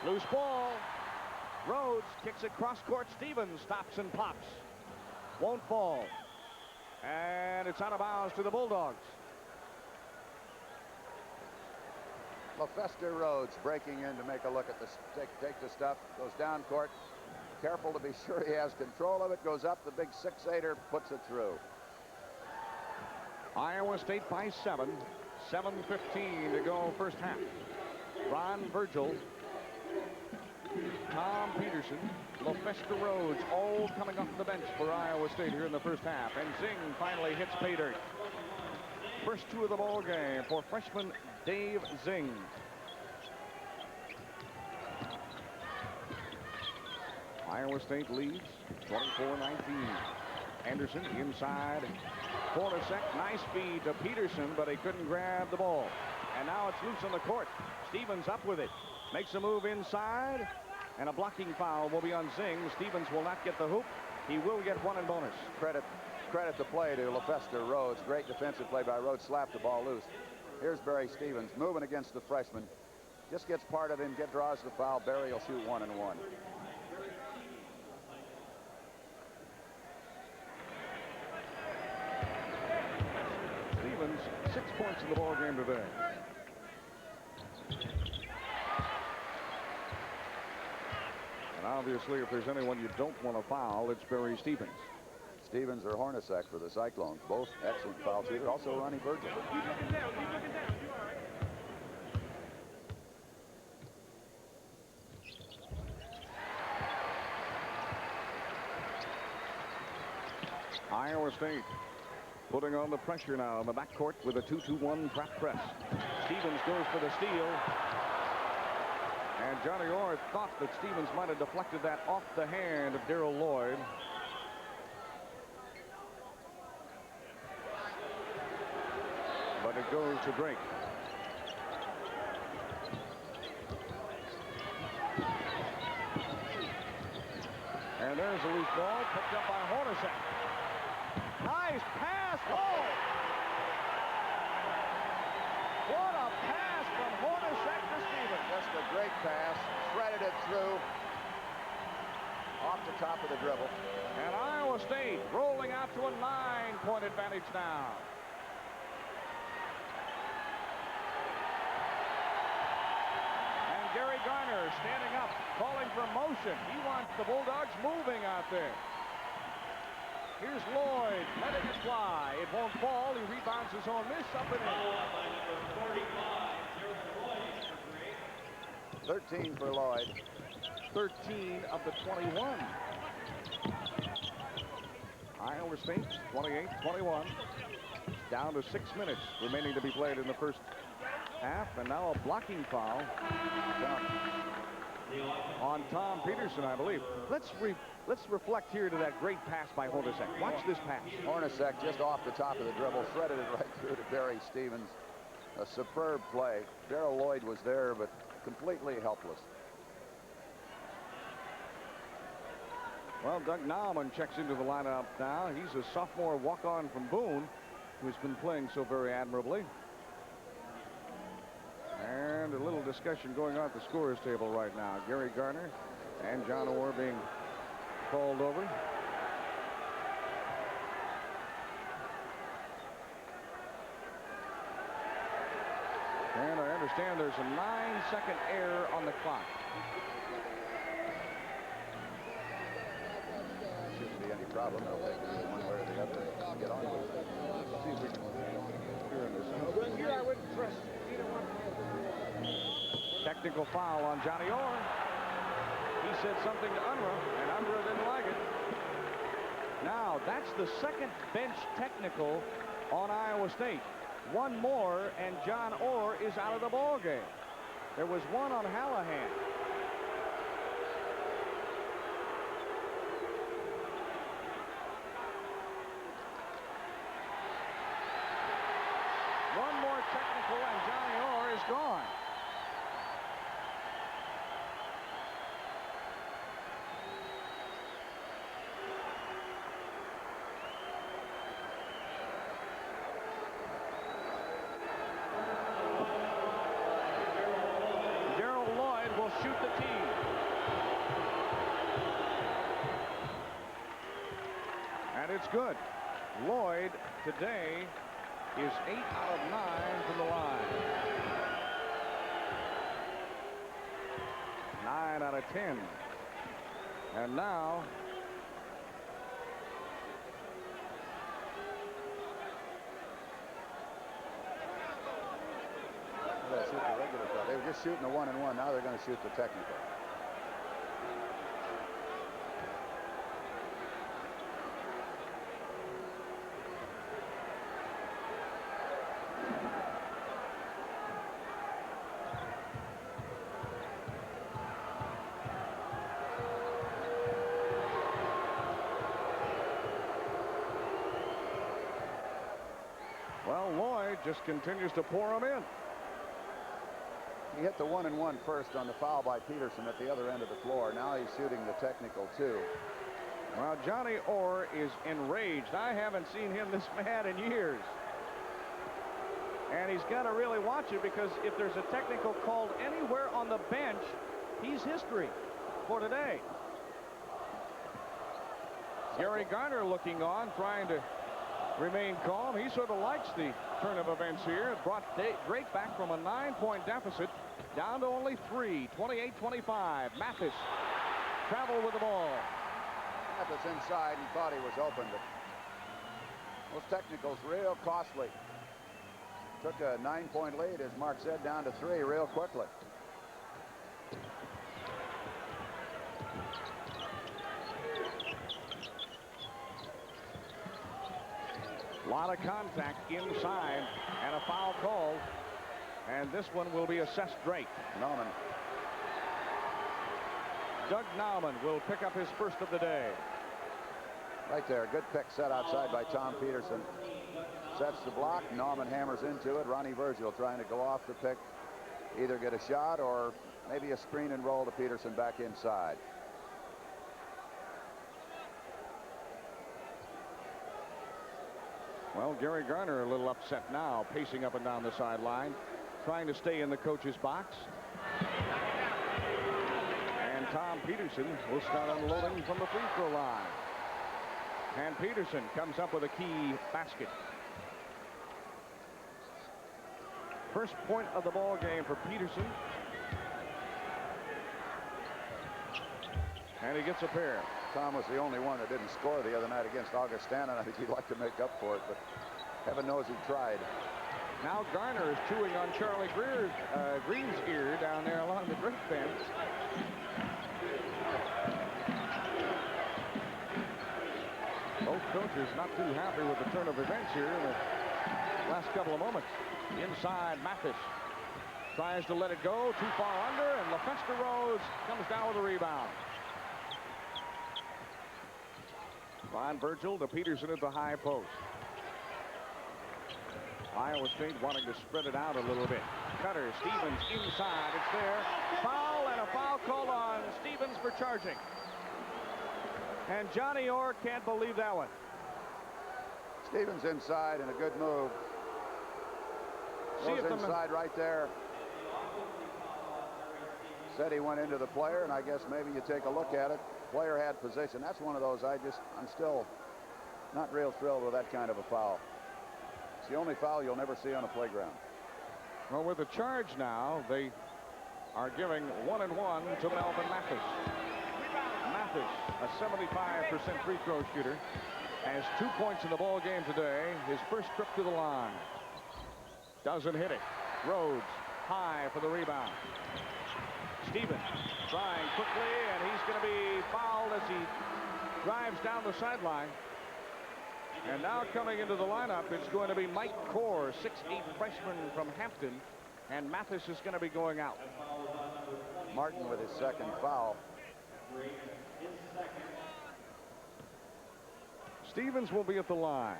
Loose ball. Rhodes kicks it cross court. Stevens stops and pops. Won't fall. And it's out of bounds to the Bulldogs. LaFesta Rhodes breaking in to make a look at this. Take the stuff. Goes down court. Careful to be sure he has control of it. Goes up. The big 6-8er puts it through. Iowa State by 7. 7:15 to go first half. Ron Virgil, Tom Peterson, LaFesta Rhodes, all coming off the bench for Iowa State here in the first half. And Zing finally hits pay dirt. First 2 of the ball game for freshman Dave Zing. Iowa State leads 24-19. Anderson inside. Hornacek, nice feed to Peterson, but he couldn't grab the ball. And now it's loose on the court. Stevens up with it. Makes a move inside. And a blocking foul will be on Zing. Stevens will not get the hoop. He will get 1 in bonus. Credit the play to LaFesta Rhodes. Great defensive play by Rhodes. Slapped the ball loose. Here's Barry Stevens moving against the freshman. Just gets part of him, draws the foul. Barry will shoot 1 and 1. Stevens, 6 points in the ball game today. obviously, if there's anyone you don't want to foul, it's Barry Stevens. Stevens or Hornacek for the Cyclones. Both excellent foul shooters. Also Ronnie Virgil. Keep looking down. Keep looking down. You all right? Iowa State putting on the pressure now in the backcourt with a 2-2-1 trap press. Stevens goes for the steal. And Johnny Orr thought that Stevens might have deflected that off the hand of Darrell Lloyd. But it goes to Drake. And there's a loose ball picked up by Hornacek. Nice pass. Oh! What a pass from Hornacek to Stevens. Just a great pass. Threaded it through. Off the top of the dribble. And Iowa State rolling out to a 9-point advantage now. And Gary Garner standing up, calling for motion. He wants the Bulldogs moving out there. Here's Lloyd letting it fly. It won't fall. He rebounds his own miss up and in. 13 for Lloyd. 13 of the 21. Iowa State 28-21. Down to 6 minutes remaining to be played in the first half, and now a blocking foul on Tom Peterson, I believe. Let's reflect here to that great pass by Hornacek. Watch this pass. Hornacek just off the top of the dribble, threaded it right through to Barry Stevens. A superb play. Darrell Lloyd was there, but completely helpless. Well, Doug Nauman checks into the lineup now. He's a sophomore walk-on from Boone, who's been playing so very admirably. And a little discussion going on at the scorer's table right now. Gary Garner and John Orr being called over. And I understand there's a 9-second error on the clock. Shouldn't be any problem. They'll take it one way or the other and get on with it. Let's see if we can hear in this. Technical foul on Johnny Orr. He said something to Unruh, and Unruh didn't like it. Now, that's the second bench technical on Iowa State. One more, and John Orr is out of the ball game. There was one on Hallahan. One more technical, and Johnny Orr is gone. Shoot the tee. And it's good. Lloyd today is 8 out of 9 from the line. 9 out of 10. And now they were just shooting the 1-and-1. Now they're going to shoot the technical. Well, Lloyd just continues to pour them in. He hit the 1-and-1 first on the foul by Peterson at the other end of the floor. Now he's shooting the technical too. Well, Johnny Orr is enraged. I haven't seen him this mad in years. And he's got to really watch it, because if there's a technical called anywhere on the bench, he's history for today. Gary Garner looking on, trying to remain calm. He sort of likes the turn of events here. It brought Drake back from a 9-point deficit down to only 3, 28-25. Mathis travel with the ball. Mathis inside. He thought he was open, but those technicals real costly. Took a 9-point lead, as Mark said, down to 3 real quickly. A lot of contact inside and a foul called. And this one will be assessed Drake. Nauman. Doug Nauman will pick up his first of the day. Right there. Good pick set outside by Tom Peterson. Sets the block. Nauman hammers into it. Ronnie Virgil trying to go off the pick. Either get a shot or maybe a screen and roll to Peterson back inside. Well, Gary Garner a little upset now, pacing up and down the sideline, trying to stay in the coach's box. And Tom Peterson will start unloading from the free throw line. And Peterson comes up with a key basket. First point of the ball game for Peterson. And he gets a pair. Tom was the only one that didn't score the other night against Augustana. I think he'd like to make up for it, but heaven knows he tried. Now Garner is chewing on Charlie Green's ear down there along the Drake bench. Both coaches not too happy with the turn of events here in the last couple of moments. Inside, Mathis tries to let it go. Too far under, and LaFesta Rose comes down with a rebound. Ron Virgil to Peterson at the high post. Iowa State wanting to spread it out a little bit. Cutter, Stevens inside. It's there. Foul, and a foul called on Stevens for charging. And Johnny Orr can't believe that one. Stevens inside and a good move. Goes inside right there. Said he went into the player, and I guess maybe you take a look at it. Player had position. That's one of those I'm still not real thrilled with that kind of a foul. It's the only foul you'll never see on a playground. Well, with the charge now, they are giving 1-1 to Melvin Mathis. Mathis, a 75% free throw shooter, has 2 points in the ball game today. His first trip to the line. Doesn't hit it. Rhodes high for the rebound. Stevens trying quickly, and he's going to be fouled as he drives down the sideline. And now coming into the lineup, it's going to be Mike Core, 6'8" freshman from Hampton, and Mathis is going to be going out. Martin with his second foul. Stevens will be at the line.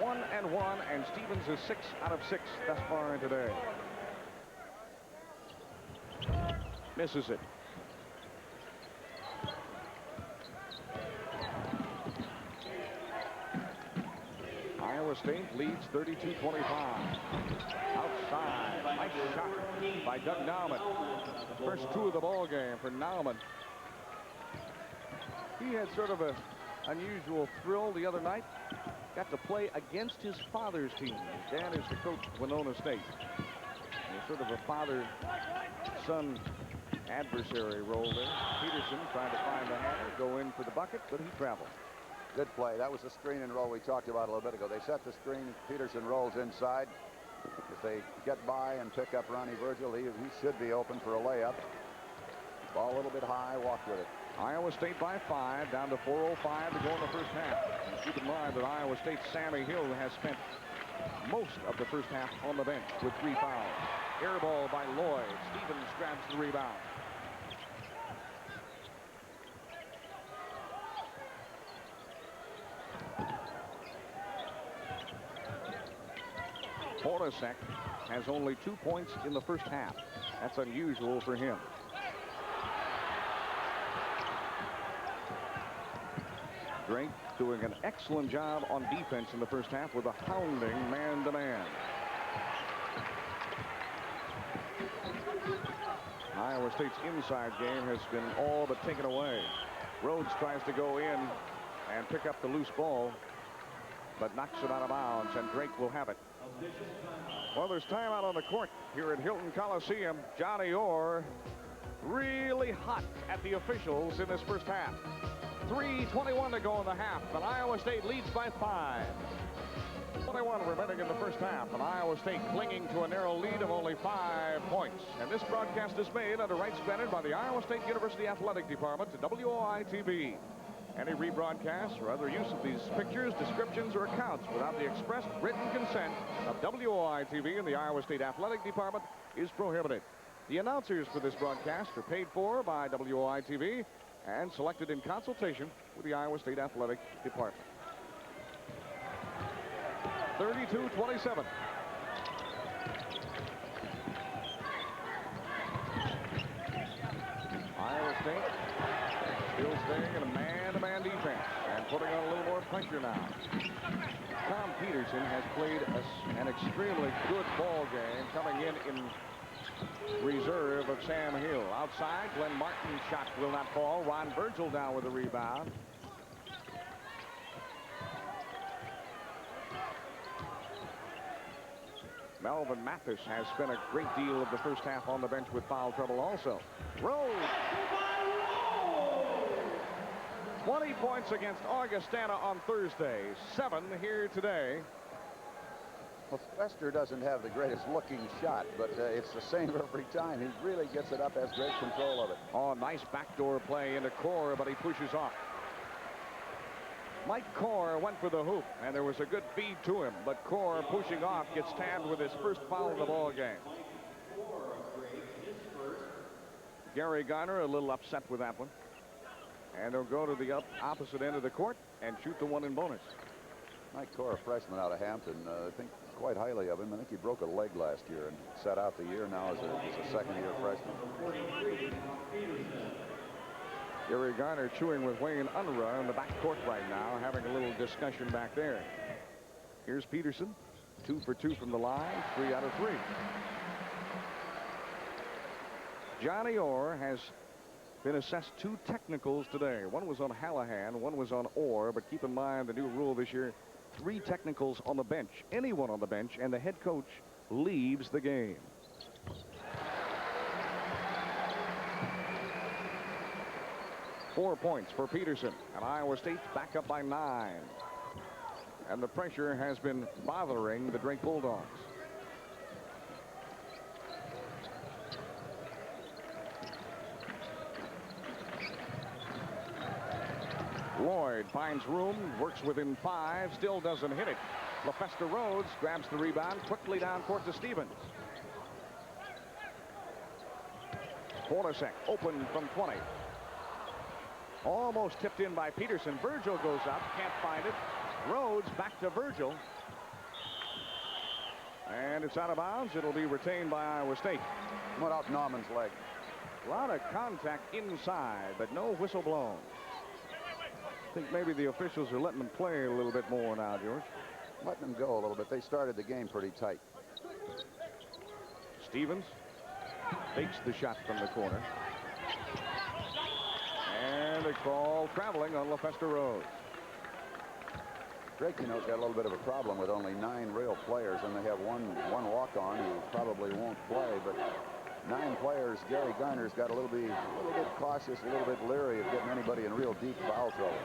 1-1, and Stevens is 6 out of 6 thus far in today. Misses it. Iowa State leads 32-25. Outside, nice shot by Doug Nauman. First 2 of the ball game for Nauman. He had sort of an unusual thrill the other night. Got to play against his father's team. His dad is the coach of Winona State. It's sort of a father-son adversary role there. Peterson trying to find the handle, go in for the bucket, but he traveled. Good play. That was the screen and roll we talked about a little bit ago. They set the screen. Peterson rolls inside. If they get by and pick up Ronnie Virgil, he should be open for a layup. Ball a little bit high, walk with it. Iowa State by 5, down to 4:05 to go in the first half. Keep in mind that Iowa State's Sammy Hill has spent most of the first half on the bench with 3 fouls. Air ball by Lloyd. Stevens grabs the rebound. Hornacek has only 2 points in the first half. That's unusual for him. Drake doing an excellent job on defense in the first half with a hounding man-to-man. Iowa State's inside game has been all but taken away. Rhodes tries to go in and pick up the loose ball, but knocks it out of bounds, and Drake will have it. Well, there's time out on the court here at Hilton Coliseum. Johnny Orr really hot at the officials in this first half. 3:21 to go in the half, and Iowa State leads by 5. 21 remaining in the first half, and Iowa State clinging to a narrow lead of only 5 points. And this broadcast is made under rights granted by the Iowa State University Athletic Department to WOI-TV. Any rebroadcast or other use of these pictures, descriptions, or accounts without the expressed written consent of WOI-TV and the Iowa State Athletic Department is prohibited. The announcers for this broadcast are paid for by WOI-TV and selected in consultation with the Iowa State Athletic Department. 32-27. Iowa State still staying in a man-to-man defense and putting on a little more pressure now. Tom Peterson has played an extremely good ball game, coming in reserve of Sam Hill. Outside, Glenn Martin's shot will not fall. Ron Virgil down with the rebound. Melvin Mathis has spent a great deal of the first half on the bench with foul trouble also. Rose. 20 points against Augustana on Thursday. 7 here today. Well, Fester doesn't have the greatest looking shot, but it's the same every time. He really gets it up, has great control of it. Oh, nice backdoor play into Core, but he pushes off. Mike Core went for the hoop, and there was a good feed to him, but Core pushing off gets tabbed with his first foul of the ball game. Gary Garner a little upset with that one. And he'll go to the opposite end of the court and shoot the one in bonus. Mike Core, a freshman out of Hampton, I think quite highly of him. I think he broke a leg last year and sat out the year now as a second-year freshman. Gary Garner chewing with Wayne Unruh in the backcourt right now, having a little discussion back there. Here's Peterson, 2 for 2 from the line, 3 out of 3. Johnny Orr has been assessed 2 technicals today. One was on Hallahan, one was on Orr, but keep in mind the new rule this year, 3 technicals on the bench. Anyone on the bench, and the head coach leaves the game. Four points for Peterson, and Iowa State's back up by 9. And the pressure has been bothering the Drake Bulldogs. Lloyd finds room, works within 5, still doesn't hit it. LaFesta Rhodes grabs the rebound quickly down court to Stevens. Hornacek open from 20. Almost tipped in by Peterson. Virgil goes up, can't find it. Rhodes back to Virgil. And it's out of bounds. It'll be retained by Iowa State. Went out Norman's leg. A lot of contact inside, but no whistle blown. I think maybe the officials are letting them play a little bit more now, George. Letting them go a little bit. They started the game pretty tight. Stevens fakes the shot from the corner. And they call traveling on LaFesta Rhodes. Drake, you know, has got a little bit of a problem with only 9 real players, and they have one walk-on who probably won't play, but 9 players. Gary Garner's got a little bit cautious, a little bit leery of getting anybody in real deep foul trouble.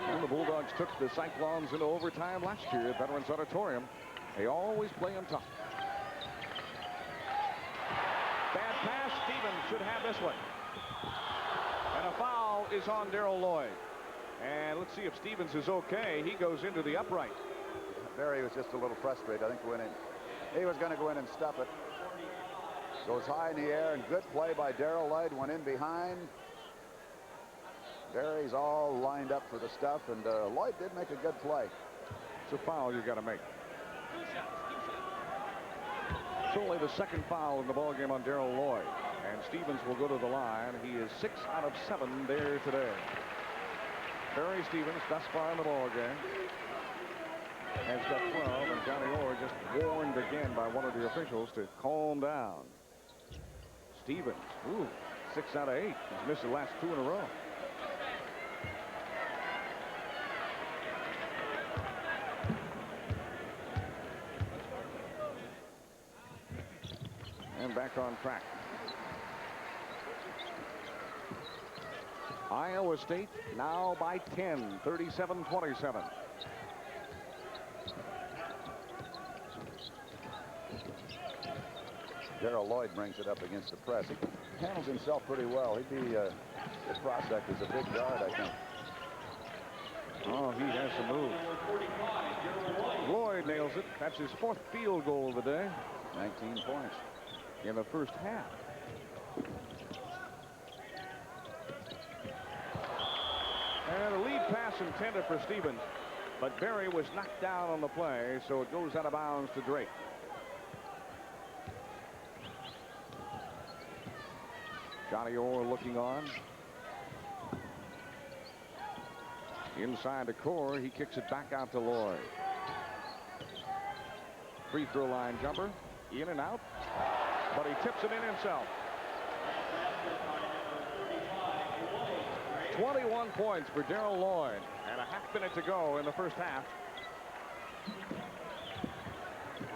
Well, the Bulldogs took the Cyclones into overtime last year at Veterans Auditorium. They always play them tough. Bad pass. Stevens should have this one. And a foul is on Darrell Lloyd. And let's see if Stevens is okay. He goes into the upright. Barry was just a little frustrated. I think he was going to go in and stuff it. Goes high in the air, and good play by Darrell Lloyd. Went in behind. Barry's all lined up for the stuff, and Lloyd did make a good play. It's a foul you got to make. It's only the second foul in the ballgame on Darrell Lloyd. And Stevens will go to the line. He is 6 out of 7 there today. Barry Stevens, thus far in the ballgame, has got 12, and Johnny Orr just warned again by one of the officials to calm down. Stevens, 6 out of 8. He's missed the last 2 in a row. And back on track. Iowa State now by 10, 37-27. Darrell Lloyd brings it up against the press. He handles himself pretty well. He'd be a prospect as a big guard, I think. Oh, he has some moves. Lloyd nails it. That's his 4th field goal of the day. 19 points in the first half. And a lead pass intended for Stevens, but Berry was knocked down on the play, so it goes out of bounds to Drake. Johnny Orr looking on. Inside the core, he kicks it back out to Lloyd. Free throw line jumper, in and out, but he tips it in himself. 21 points for Darrell Lloyd, and a half minute to go in the first half.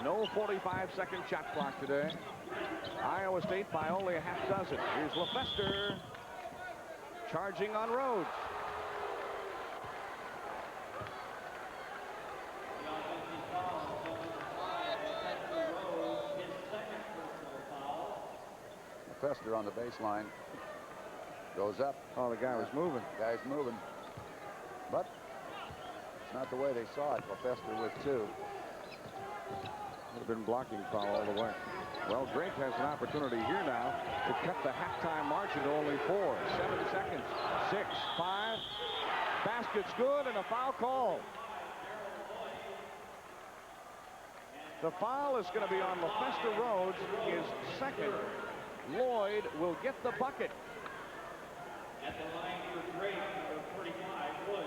No 45-second shot clock today. Iowa State by only a half dozen. Here's LaFester charging on Rhodes. LaFester on the baseline. Goes up. Oh, the guy was moving. Guy's moving. But it's not the way they saw it. LaFester with 2. Would have been blocking foul all the way. Well, Drake has an opportunity here now to cut the halftime margin to only 4. 7 seconds. 6, 5. Basket's good and a foul call. The foul is going to be on LaFester Rhodes, his 2nd. Lloyd will get the bucket. At the line for Drake, number 45, Lloyd.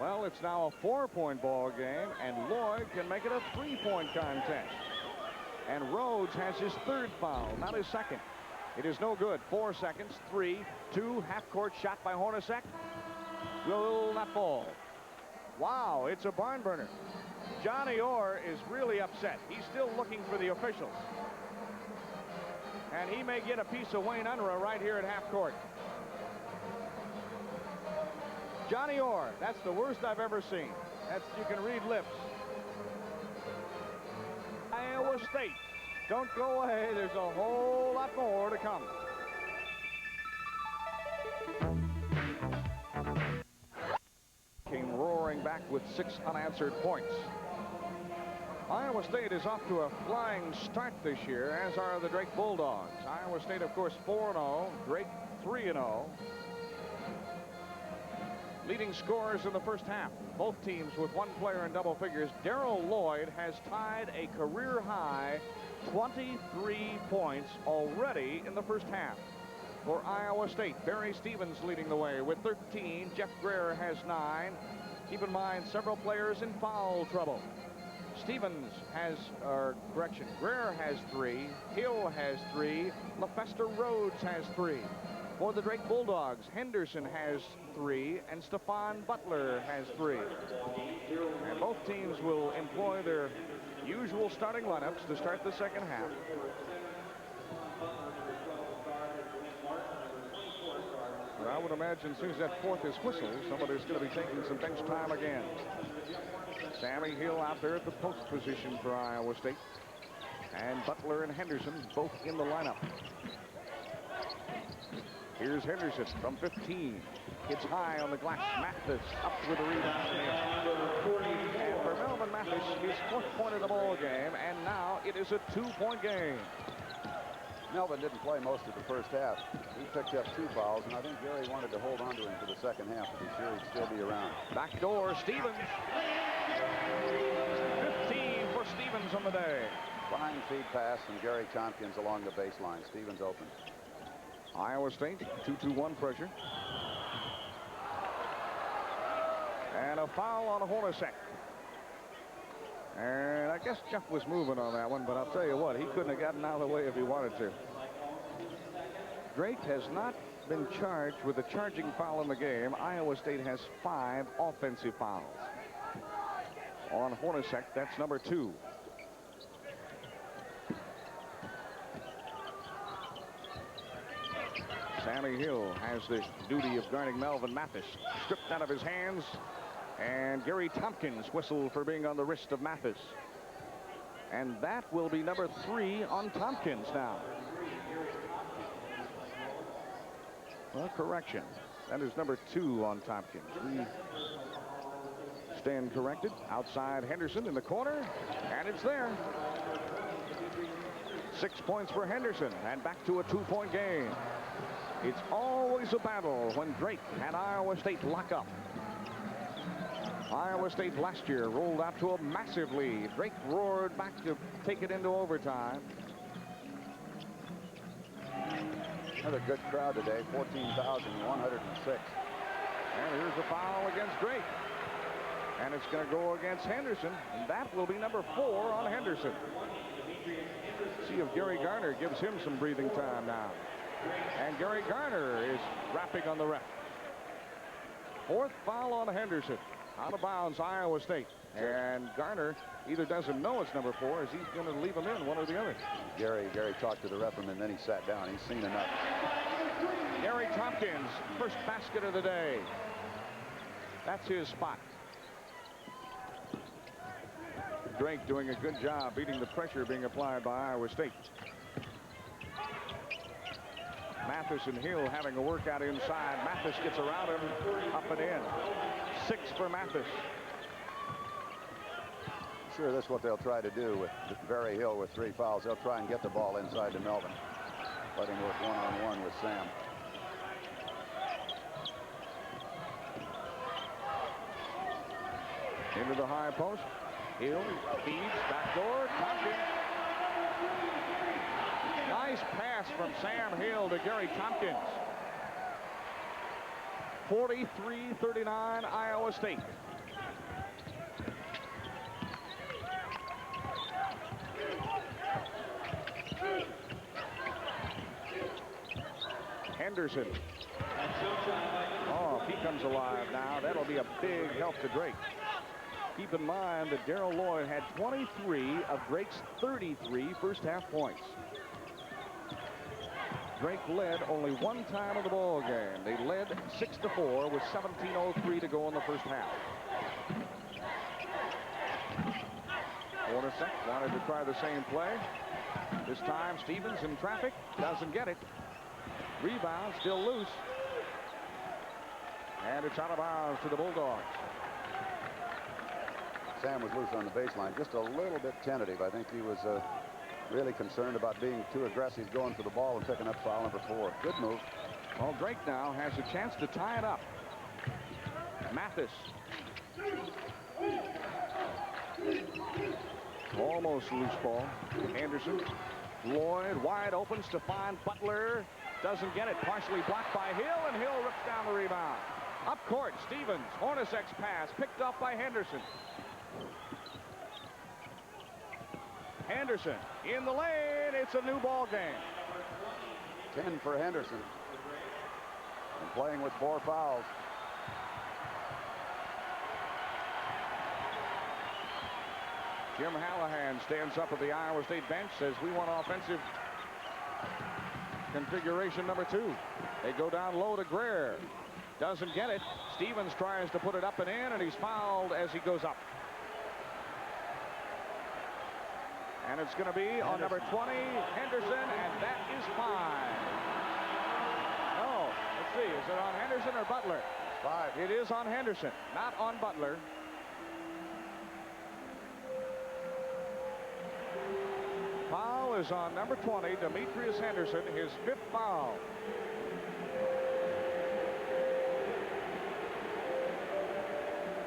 Well, it's now a 4-point ball game, and Lloyd can make it a 3-point contest. And Rhodes has his 3rd foul, not his 2nd. It is no good. 4 seconds. 3, 2, half-court shot by Hornacek. Will not fall. Wow, it's a barn burner. Johnny Orr is really upset. He's still looking for the officials. And he may get a piece of Wayne Unruh right here at half court. Johnny Orr, that's the worst I've ever seen. That's, you can read lips. Iowa State, don't go away. There's a whole lot more to come. Came roaring back with 6 unanswered points. Iowa State is off to a flying start this year, as are the Drake Bulldogs. Iowa State, of course, 4-0. Drake 3-0. Leading scorers in the first half. Both teams with 1 player in double figures. Darrell Lloyd has tied a career high 23 points already in the first half. For Iowa State, Barry Stevens leading the way with 13. Jeff Greer has 9. Keep in mind, several players in foul trouble. Stevens has, Greer has 3. Hill has 3. LaFester Rhodes has 3. For the Drake Bulldogs, Henderson has 3, and Stephon Butler has 3. And both teams will employ their usual starting lineups to start the second half. But I would imagine as soon as that 4th is whistled, somebody's going to be taking some bench time again. Sammy Hill out there at the post position for Iowa State. And Butler and Henderson both in the lineup. Here's Henderson from 15. Hits high on the glass. Mathis up with a rebound. And for Melvin Mathis, his 4th point of the ball game. And now it is a 2-point game. Melvin didn't play most of the first half. He picked up 2 fouls, and I think Gary wanted to hold on to him for the second half to be sure he'd still be around. Back door, Stevens. 15 for Stevens on the day. Fine feed pass from Gary Tompkins along the baseline. Stevens open. Iowa State, 2-2-1 pressure. And a foul on Hornacek. And I guess Jeff was moving on that one, but I'll tell you what, he couldn't have gotten out of the way if he wanted to. Drake has not been charged with a charging foul in the game. Iowa State has 5 offensive fouls. on Hornacek. That's number 2. Sammy Hill has the duty of guarding Melvin Mathis. Stripped out of his hands, and Gary Tompkins whistled for being on the wrist of Mathis. And that will be number 3 on Tompkins now. Well, correction. That is number 2 on Tompkins. We stand corrected. Outside Henderson in the corner, and it's there. 6 points for Henderson, and back to a 2-point game. It's always a battle when Drake and Iowa State lock up. Iowa State last year rolled out to a massive lead. Drake roared back to take it into overtime. Another good crowd today, 14,106. And here's a foul against Drake. And it's going to go against Henderson, and that will be number 4 on Henderson. See if Gary Garner gives him some breathing time now. And Gary Garner is rapping on the ref. 4th foul on Henderson. Out of bounds, Iowa State. And Garner either doesn't know it's number 4, or he's going to leave him in, one or the other. Gary talked to the referee, then he sat down. He's seen enough. Gary Tompkins, first basket of the day. That's his spot. Drake doing a good job beating the pressure being applied by Iowa State. Mathis and Hill having a workout inside. Mathis gets around him, up and in. 6 for Mathis. Sure, that's what they'll try to do with Barry Hill with 3 fouls. They'll try and get the ball inside to Melvin. Let him work one-on-one with Sam. Into the high post. Hill feeds, backdoor, Tompkins. Nice pass from Sam Hill to Gary Tompkins. 43-39 Iowa State. Henderson. Oh, if he comes alive now, that'll be a big help to Drake. Keep in mind that Darrell Lloyd had 23 of Drake's 33 first-half points. Drake led only 1 time in the ball game. They led 6-4 with 17:03 to go in the first half. Hornacek wanted to try the same play. This time Stevens in traffic, doesn't get it. Rebound still loose. And it's out of bounds to the Bulldogs. Sam was loose on the baseline, just a little bit tentative. I think he was really concerned about being too aggressive going for the ball and picking up foul number 4. Good move. Well, Drake now has a chance to tie it up. Mathis. Almost loose ball. Anderson. Lloyd wide open. Stefan Butler doesn't get it. Partially blocked by Hill, and Hill rips down the rebound. Up court, Stevens. Hornacek's pass picked off by Henderson. Henderson in the lane. It's a new ball game. 10 for Henderson. And playing with 4 fouls. Jim Hallahan stands up at the Iowa State bench, says we want offensive configuration number 2. They go down low to Greer. Doesn't get it. Stevens tries to put it up and in, and he's fouled as he goes up. And it's going to be on number 20, Henderson, and that is fine. Oh, let's see. Is it on Henderson or Butler? 5. It is on Henderson, not on Butler. Foul is on number 20, Demetrius Henderson, his 5th foul.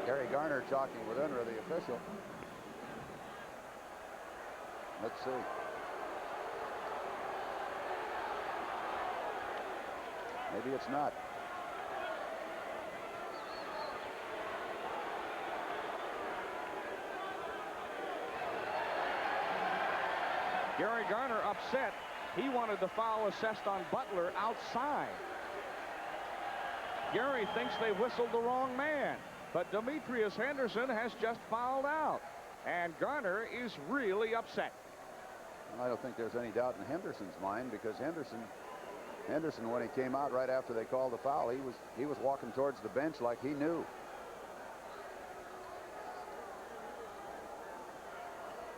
Gary Garner talking with Unruh, the official. Let's see. Maybe it's not. Gary Garner upset. He wanted the foul assessed on Butler outside. Gary thinks they whistled the wrong man. But Demetrius Henderson has just fouled out. And Garner is really upset. I don't think there's any doubt in Henderson's mind, because Henderson, when he came out right after they called the foul, he was walking towards the bench like he knew.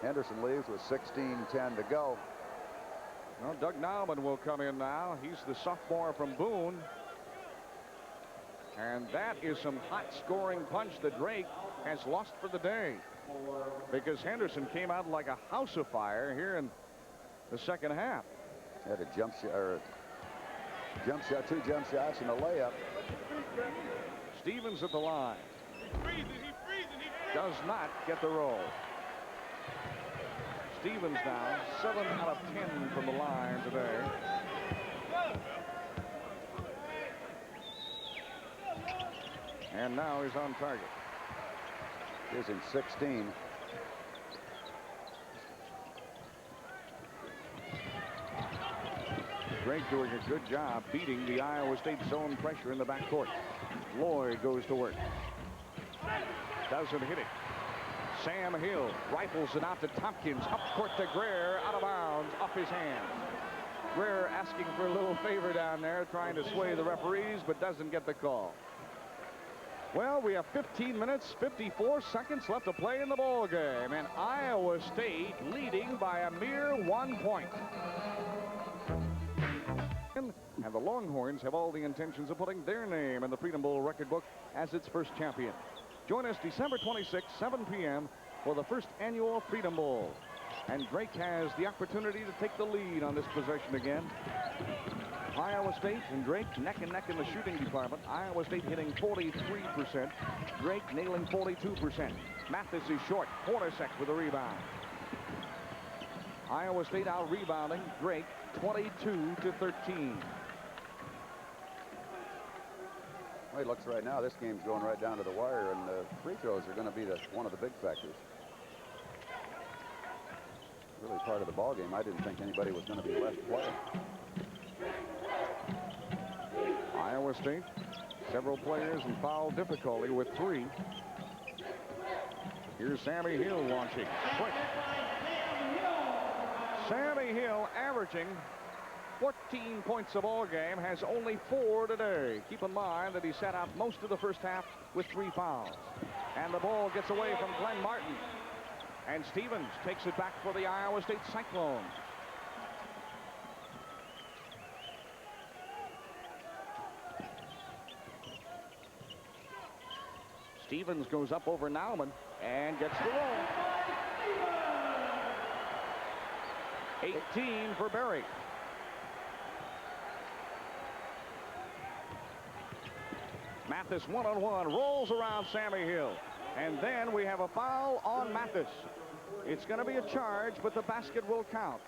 Henderson leaves with 16:10 to go. Well, Doug Nauman will come in now. He's the sophomore from Boone. And that is some hot scoring punch that Drake has lost for the day, because Henderson came out like a house of fire here in the second half. Had a jump shot, or two jump shots and a layup. Stevens at the line. Does not get the roll. Stevens now 7 out of 10 from the line today. And now he's on target. Gives him 16. Drake doing a good job beating the Iowa State zone pressure in the backcourt. Lloyd goes to work. Doesn't hit it. Sam Hill rifles it out to Tompkins. Up court to Greer. Out of bounds. Off his hands. Greer asking for a little favor down there, trying to sway the referees, but doesn't get the call. Well, we have 15 minutes, 54 seconds left to play in the ball game, and Iowa State leading by a mere 1 point. And the Longhorns have all the intentions of putting their name in the Freedom Bowl record book as its first champion. Join us December 26, 7 p.m. for the first annual Freedom Bowl. And Drake has the opportunity to take the lead on this possession again. Iowa State and Drake neck and neck in the shooting department. Iowa State hitting 43%. Drake nailing 42%. Mathis is short. Hornacek with a rebound. Iowa State out rebounding Drake 22-13. Well, it looks right now this game's going right down to the wire, and the free throws are going to be one of the big factors. Really part of the ball game. I didn't think anybody was going to be left playing. Iowa State, several players in foul difficulty with 3. Here's Sammy Hill launching. Quick. Sammy Hill averaging 14 points a ball game, has only 4 today. Keep in mind that he sat out most of the first half with 3 fouls. And the ball gets away from Glenn Martin. And Stevens takes it back for the Iowa State Cyclones. Stevens goes up over Nauman and gets the roll. 18 for Berry. Mathis one-on-one, rolls around Sammy Hill. And then we have a foul on Mathis. It's going to be a charge, but the basket will count.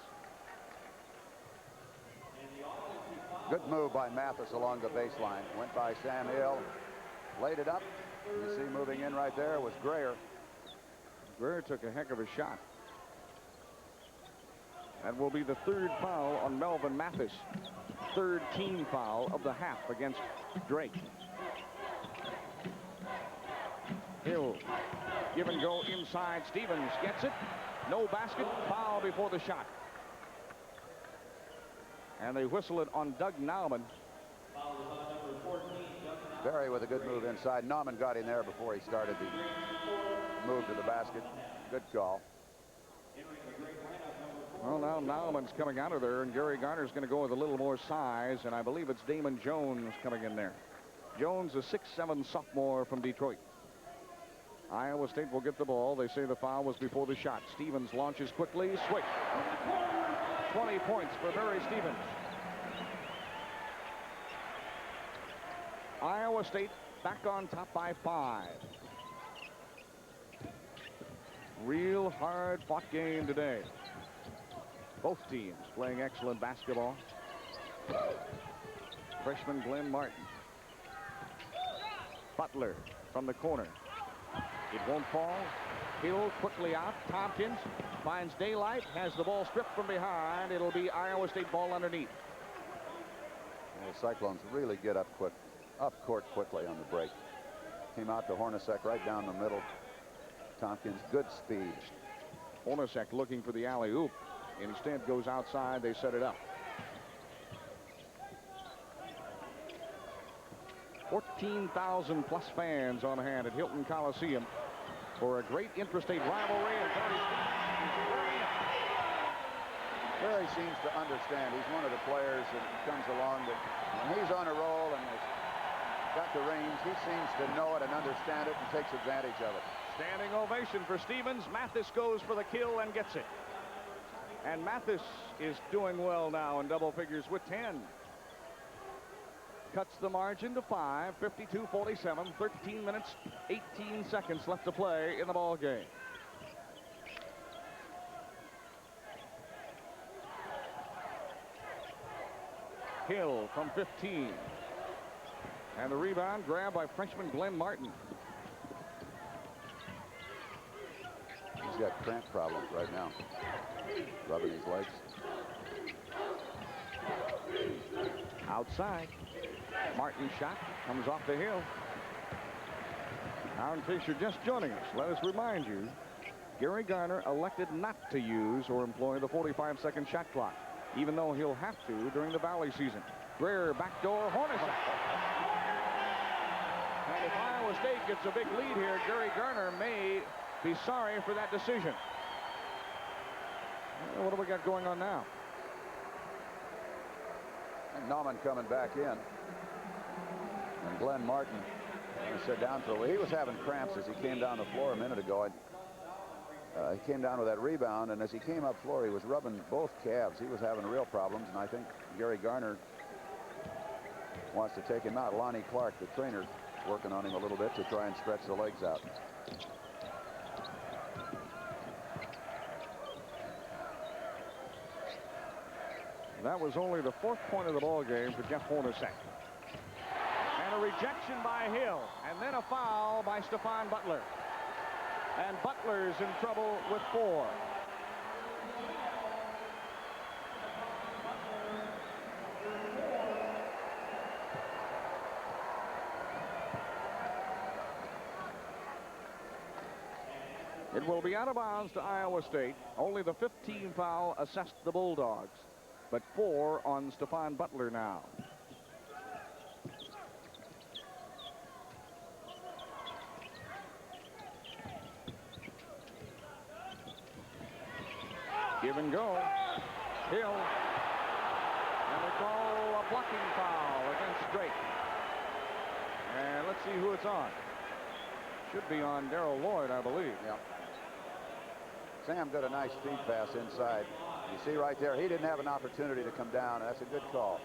Good move by Mathis along the baseline. Went by Sam Hill, laid it up. You see moving in right there was Greer. Greer took a heck of a shot. That will be the 3rd foul on Melvin Mathis. 3rd team foul of the half against Drake. Hill, give and go inside. Stevens gets it. No basket. Foul before the shot. And they whistle it on Doug Nauman. Berry with a good move inside. Nauman got in there before he started the move to the basket. Good call. Well, now Nauman's coming out of there, and Gary Garner's going to go with a little more size, and I believe it's Damon Jones coming in there. Jones, a 6'7" sophomore from Detroit. Iowa State will get the ball. They say the foul was before the shot. Stevens launches quickly. Swish. 20 points for Barry Stevens. Iowa State back on top by 5. Real hard-fought game today. Both teams playing excellent basketball. Freshman Glenn Martin. Butler from the corner. It won't fall. Hill quickly out. Tompkins finds daylight, has the ball stripped from behind. It'll be Iowa State ball underneath. And the Cyclones really get up court quickly on the break. Came out to Hornacek right down the middle. Tompkins, good speed. Hornacek looking for the alley-oop. Instead goes outside. They set it up. 14,000 plus fans on hand at Hilton Coliseum for a great interstate rivalry. Gary seems to understand. He's one of the players that comes along that when he's on a roll and has got the reins, he seems to know it and understand it and takes advantage of it. Standing ovation for Stevens. Mathis goes for the kill and gets it. And Mathis is doing well now in double figures with 10. Cuts the margin to 5, 52-47, 13 minutes, 18 seconds left to play in the ball game. Hill from 15. And the rebound grabbed by Frenchman Glenn Martin. He's got cramp problems right now. Rubbing his legs. Outside. Martin's shot comes off the hill. Now, in case you're just joining us, let us remind you, Gary Garner elected not to use or employ the 45-second shot clock, even though he'll have to during the Valley season. Greer, backdoor, Hornacek. And if Iowa State gets a big lead here, Gary Garner may be sorry for that decision. Well, what do we got going on now? And Nauman coming back in. And Glenn Martin sit down for a while. He was having cramps as he came down the floor a minute ago. He came down with that rebound, and as he came up floor, he was rubbing both calves. He was having real problems, and I think Gary Garner wants to take him out. Lonnie Clark, the trainer, working on him a little bit to try and stretch the legs out. That was only the 4th point of the ball game for Jeff Hornacek. And a rejection by Hill, and then a foul by Stephon Butler. And Butler's in trouble with 4. It will be out of bounds to Iowa State. Only the 15 foul assessed the Bulldogs, but 4 on Stephon Butler now. Give and go. Hill. And they call a blocking foul against Drake. And let's see who it's on. Should be on Darrell Lloyd, I believe. Yeah. Sam got a nice feed pass inside. You see right there, he didn't have an opportunity to come down. That's a good call.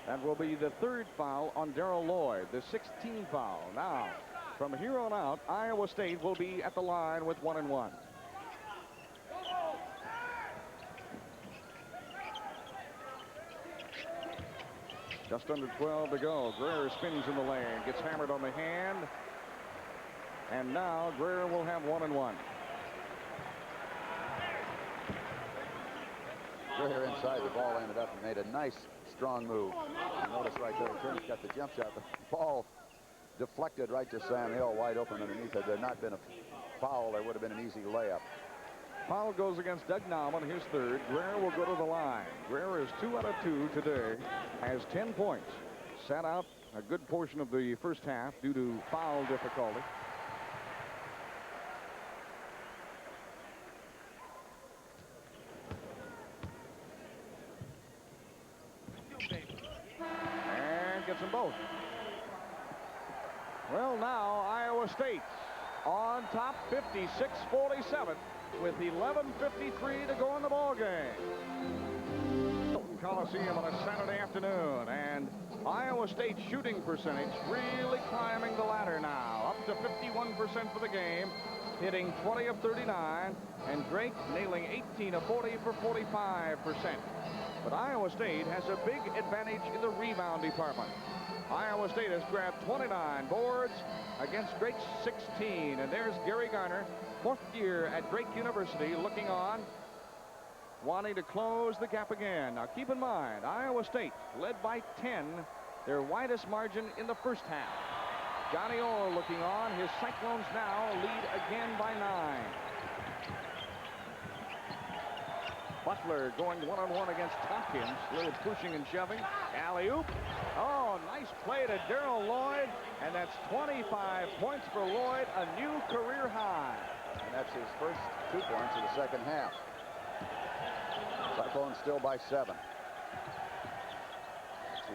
That will be the 3rd foul on Darrell Lloyd, the 16th foul. Now, from here on out, Iowa State will be at the line with 1 and 1. Just under 12 to go. Greer spins in the lane, gets hammered on the hand. And now Greer will have 1 and 1. Greer inside, the ball ended up and made a nice, strong move. You notice right there, Turner's got the jump shot. The ball deflected right to Sam Hill, wide open underneath. Had there not been a foul, there would have been an easy layup. Foul goes against Doug Nauman, his 3rd. Greer will go to the line. Greer is 2 out of 2 today, has 10 points. Sat out a good portion of the first half due to foul difficulty. And gets them both. Well, now Iowa State on top, 56-47. With 11:53 to go in the ball game. Hilton Coliseum on a Saturday afternoon, and Iowa State shooting percentage really climbing the ladder now, up to 51% for the game, hitting 20 of 39, and Drake nailing 18 of 40 for 45%. But Iowa State has a big advantage in the rebound department. Iowa State has grabbed 29 boards against Drake's 16, and there's Gary Garner, 4th year at Drake University, looking on, wanting to close the gap again. Now keep in mind, Iowa State led by 10, their widest margin in the first half. Johnny Orr looking on. His Cyclones now lead again by 9. Butler going one-on-one against Tompkins. A little pushing and shoving. Alley-oop. Oh, nice play to Darrell Lloyd. And that's 25 points for Lloyd, a new career high. And that's his first 2 points in the second half. Cyclones still by 7.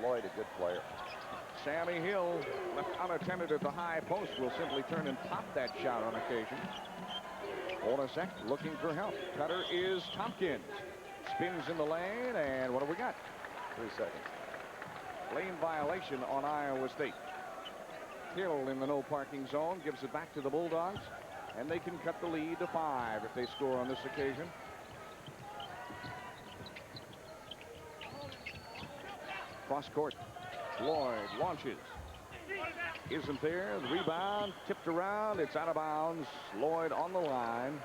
Lloyd, a good player. Sammy Hill, left unattended at the high post, will simply turn and pop that shot on occasion. Hornacek looking for help. Cutter is Tompkins. Spins in the lane, and what have we got? 3 seconds. Lane violation on Iowa State. Hill in the no parking zone gives it back to the Bulldogs, and they can cut the lead to 5 if they score on this occasion. Cross court. Lloyd launches. Isn't there. The rebound tipped around. It's out of bounds. Lloyd on the line.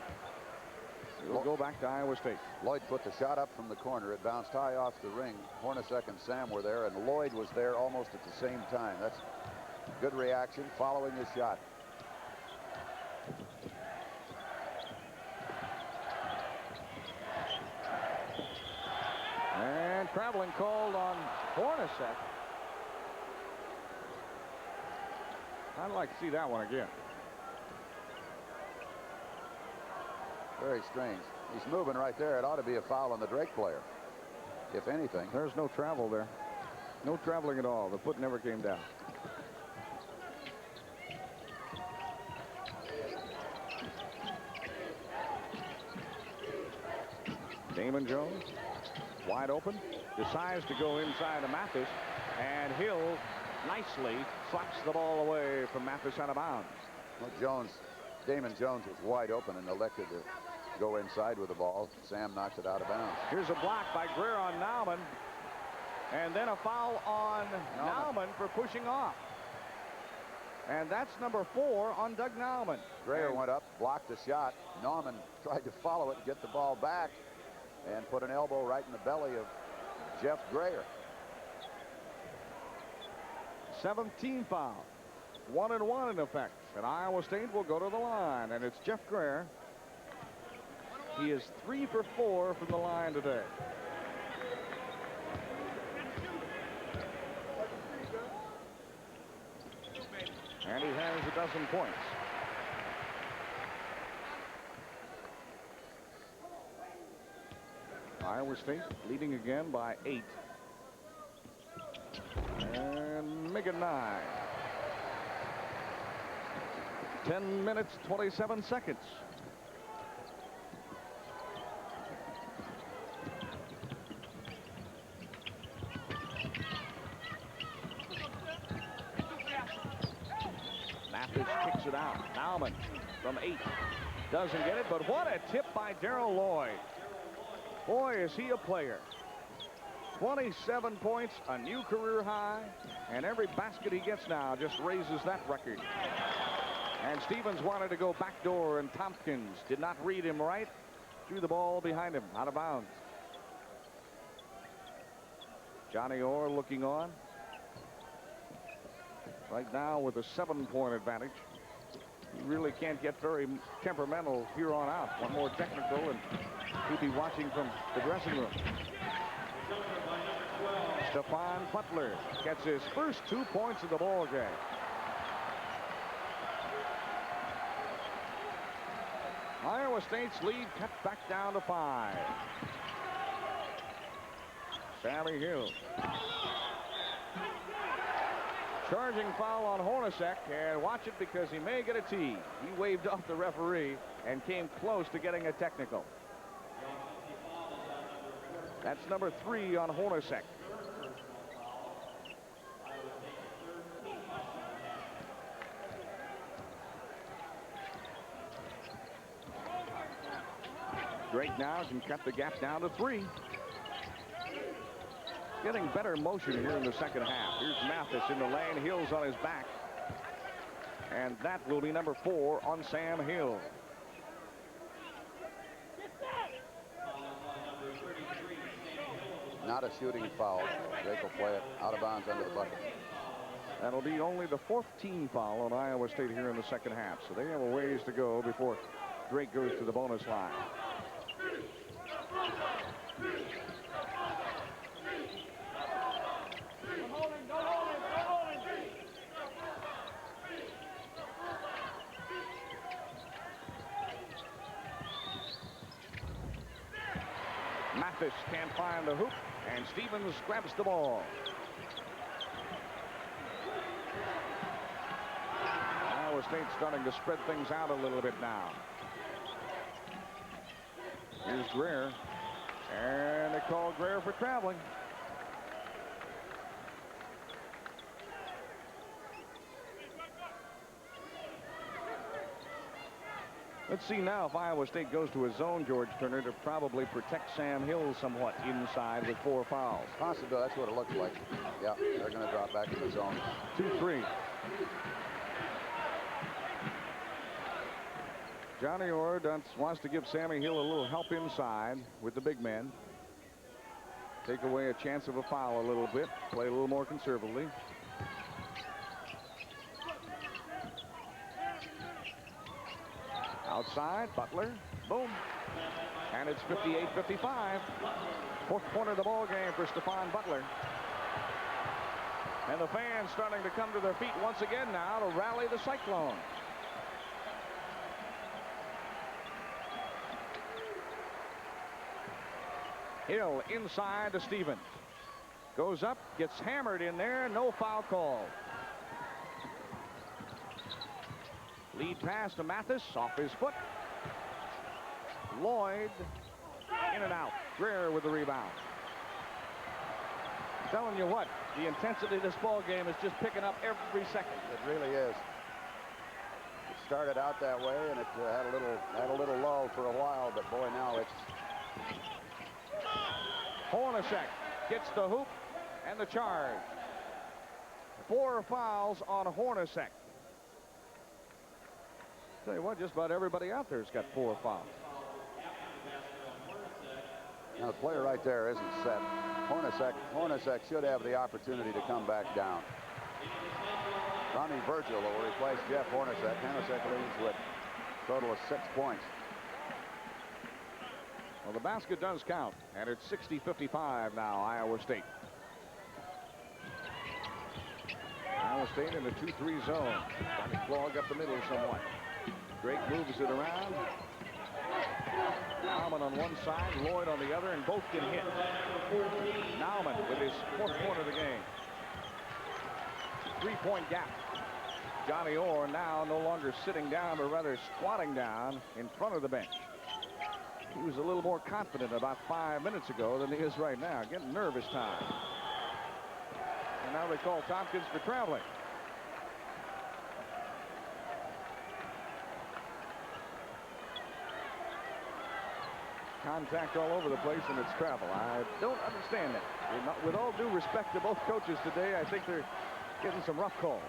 It'll go back to Iowa State. Lloyd put the shot up from the corner. It bounced high off the ring. Hornacek and Sam were there, and Lloyd was there almost at the same time. That's good reaction following the shot. And traveling called on Hornacek. I'd like to see that one again. Very strange. He's moving right there. It ought to be a foul on the Drake player, if anything. There's no travel there. No traveling at all. The foot never came down. Damon Jones wide open, decides to go inside to Mathis, and Hill nicely slaps the ball away from Mathis out of bounds. Well, Damon Jones was wide open and elected to go inside with the ball. Sam knocks it out of bounds. Here's a block by Greer on Nauman, and then a foul on Nauman for pushing off. And that's number 4 on Doug Nauman. Greer went up, blocked the shot. Nauman tried to follow it and get the ball back, and put an elbow right in the belly of Jeff Greer. 17 foul. 1-and-1 in effect. And Iowa State will go to the line. And it's Jeff Greer. He is 3 for 4 from the line today. And he has a dozen points. Iowa State leading again by 8. And make it 9. 10 minutes, 27 seconds. Mathis kicks it out. Nauman from 8. Doesn't get it, but what a tip by Darrell Lloyd. Boy, is he a player. 27 points, a new career high, and every basket he gets now just raises that record. And Stevens wanted to go backdoor, and Tompkins did not read him right. Threw the ball behind him, out of bounds. Johnny Orr looking on. Right now with a 7-point advantage. He really can't get very temperamental here on out. One more technical, and he'll be watching from the dressing room. Stephon Butler gets his first 2 points of the ball game. Iowa State's lead cut back down to 5. Sammy Hill. Charging foul on Hornacek, and watch it because he may get a tee. He waved off the referee and came close to getting a technical. That's number 3 on Hornacek. Drake now can cut the gap down to 3. Getting better motion here in the second half. Here's Mathis in the lane. Hill's on his back. And that will be number 4 on Sam Hill. Not a shooting foul. Drake will play it out of bounds under the bucket. That'll be only the 4th team foul on Iowa State here in the second half. So they have a ways to go before Drake goes to the bonus line. Mathis can't find the hoop, and Stevens grabs the ball. Iowa State starting to spread things out a little bit now. Here's Greer, and they call Greer for traveling. Let's see now if Iowa State goes to a zone, George Turner, to probably protect Sam Hill somewhat inside with 4 fouls. Possibly, that's what it looks like. Yeah, they're going to drop back in the zone. 2-3. Johnny Orr wants to give Sammy Hill a little help inside with the big men. Take away a chance of a foul a little bit. Play a little more conservatively. Outside, Butler, boom. And it's 58-55. 4th quarter of the ball game for Stephon Butler. And the fans starting to come to their feet once again now to rally the Cyclones. Hill inside to Stevens. Goes up, gets hammered in there, no foul call. Lead pass to Mathis, off his foot. Lloyd, in and out. Greer with the rebound. Telling you what, the intensity of this ball game is just picking up every second. It really is. It started out that way, and it had a little lull for a while, but boy, now it's... Hornacek gets the hoop and the charge. 4 fouls on Hornacek. Tell you what, just about everybody out there's got 4 fouls. Now the player right there isn't set. Hornacek should have the opportunity to come back down. Ronnie Virgil will replace Jeff Hornacek. Hornacek leads with a total of 6 points. Well, the basket does count, and it's 60-55 now, Iowa State. Iowa State in a 2-3 zone. Trying to clog up the middle somewhat. Drake moves it around. Nauman on one side, Lloyd on the other, and both get hit. Nauman with his 4th point of the game. 3-point gap. Johnny Orr now no longer sitting down, but rather squatting down in front of the bench. He was a little more confident about 5 minutes ago than he is right now. Getting nervous time. And now they call Tompkins for traveling. Contact all over the place, and it's travel. I don't understand that. With all due respect to both coaches today, I think they're getting some rough calls.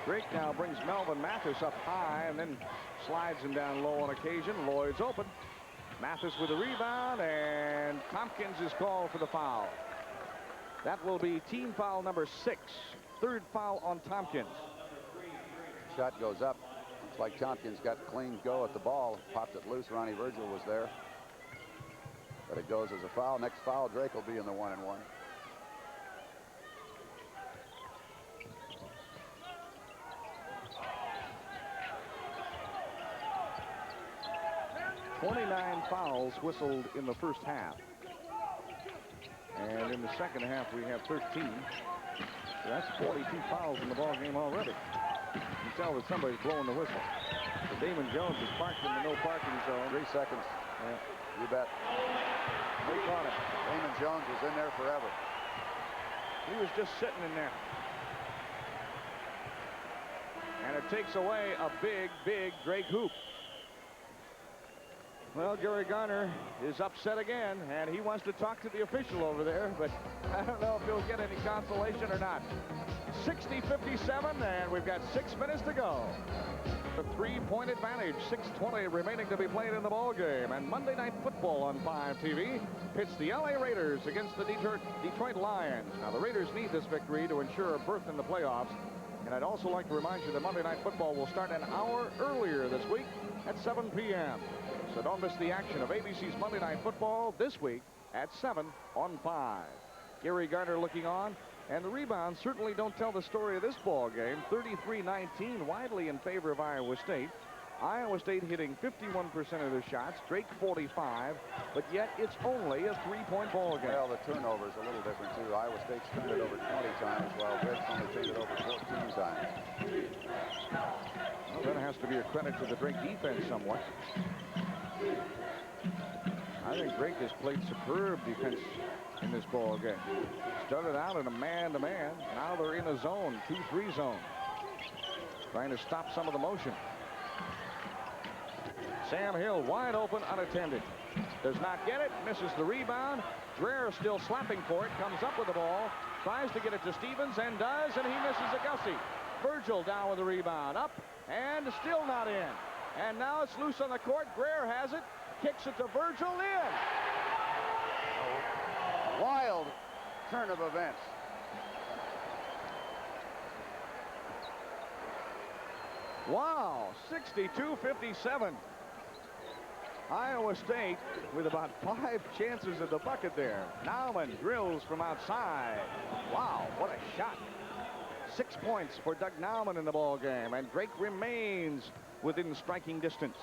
Drake now brings Melvin Mathis up high and then slides him down low on occasion. Lloyd's open. Mathis with a rebound, and Tompkins is called for the foul. That will be team foul number 6. 3rd foul on Tompkins. Shot goes up. Looks like Tompkins got clean go at the ball. Popped it loose. Ronnie Virgil was there. But it goes as a foul. Next foul, Drake will be in the 1-and-1. 29 fouls whistled in the first half. And in the second half, we have 13. So that's 42 fouls in the ball game already. You can tell that somebody's blowing the whistle. So Damon Jones is parked in the no parking zone. 3 seconds. Yeah. You bet. They caught him. Damon Jones was in there forever. He was just sitting in there. And it takes away a big, big Drake hoop. Well, Gary Garner is upset again, and he wants to talk to the official over there, but I don't know if he'll get any consolation or not. 60-57, and we've got 6 minutes to go. A 3-point advantage, 6:20 remaining to be played in the ball game. And Monday Night Football on 5 TV pits the LA Raiders against the Detroit Lions. Now, the Raiders need this victory to ensure a berth in the playoffs. And I'd also like to remind you that Monday Night Football will start an hour earlier this week at 7 p.m. So don't miss the action of ABC's Monday Night Football this week at 7 on 5. Gary Garner looking on, and the rebounds certainly don't tell the story of this ball game. 33-19, widely in favor of Iowa State. Iowa State hitting 51% of their shots, Drake 45, but yet it's only a 3-point ball game. Well, the turnover is a little different, too. Iowa State's turned it over 20 times, while Drake's only turned it over 14 times. Well, that has to be a credit to the Drake defense somewhat. I think Drake has played superb defense in this ball game. Started out in a man-to-man. Now they're in a zone, 2-3 zone. Trying to stop some of the motion. Sam Hill wide open, unattended. Does not get it, misses the rebound. Greer still slapping for it, comes up with the ball, tries to get it to Stevens, and does, and he misses a gussie. Virgil down with the rebound, up, and still not in. And now it's loose on the court. Greer has it, kicks it to Virgil, in. A wild turn of events. Wow, 62-57. Iowa State with about 5 chances at the bucket there. Nauman drills from outside. Wow, what a shot. 6 points for Doug Nauman in the ball game, and Drake remains within striking distance.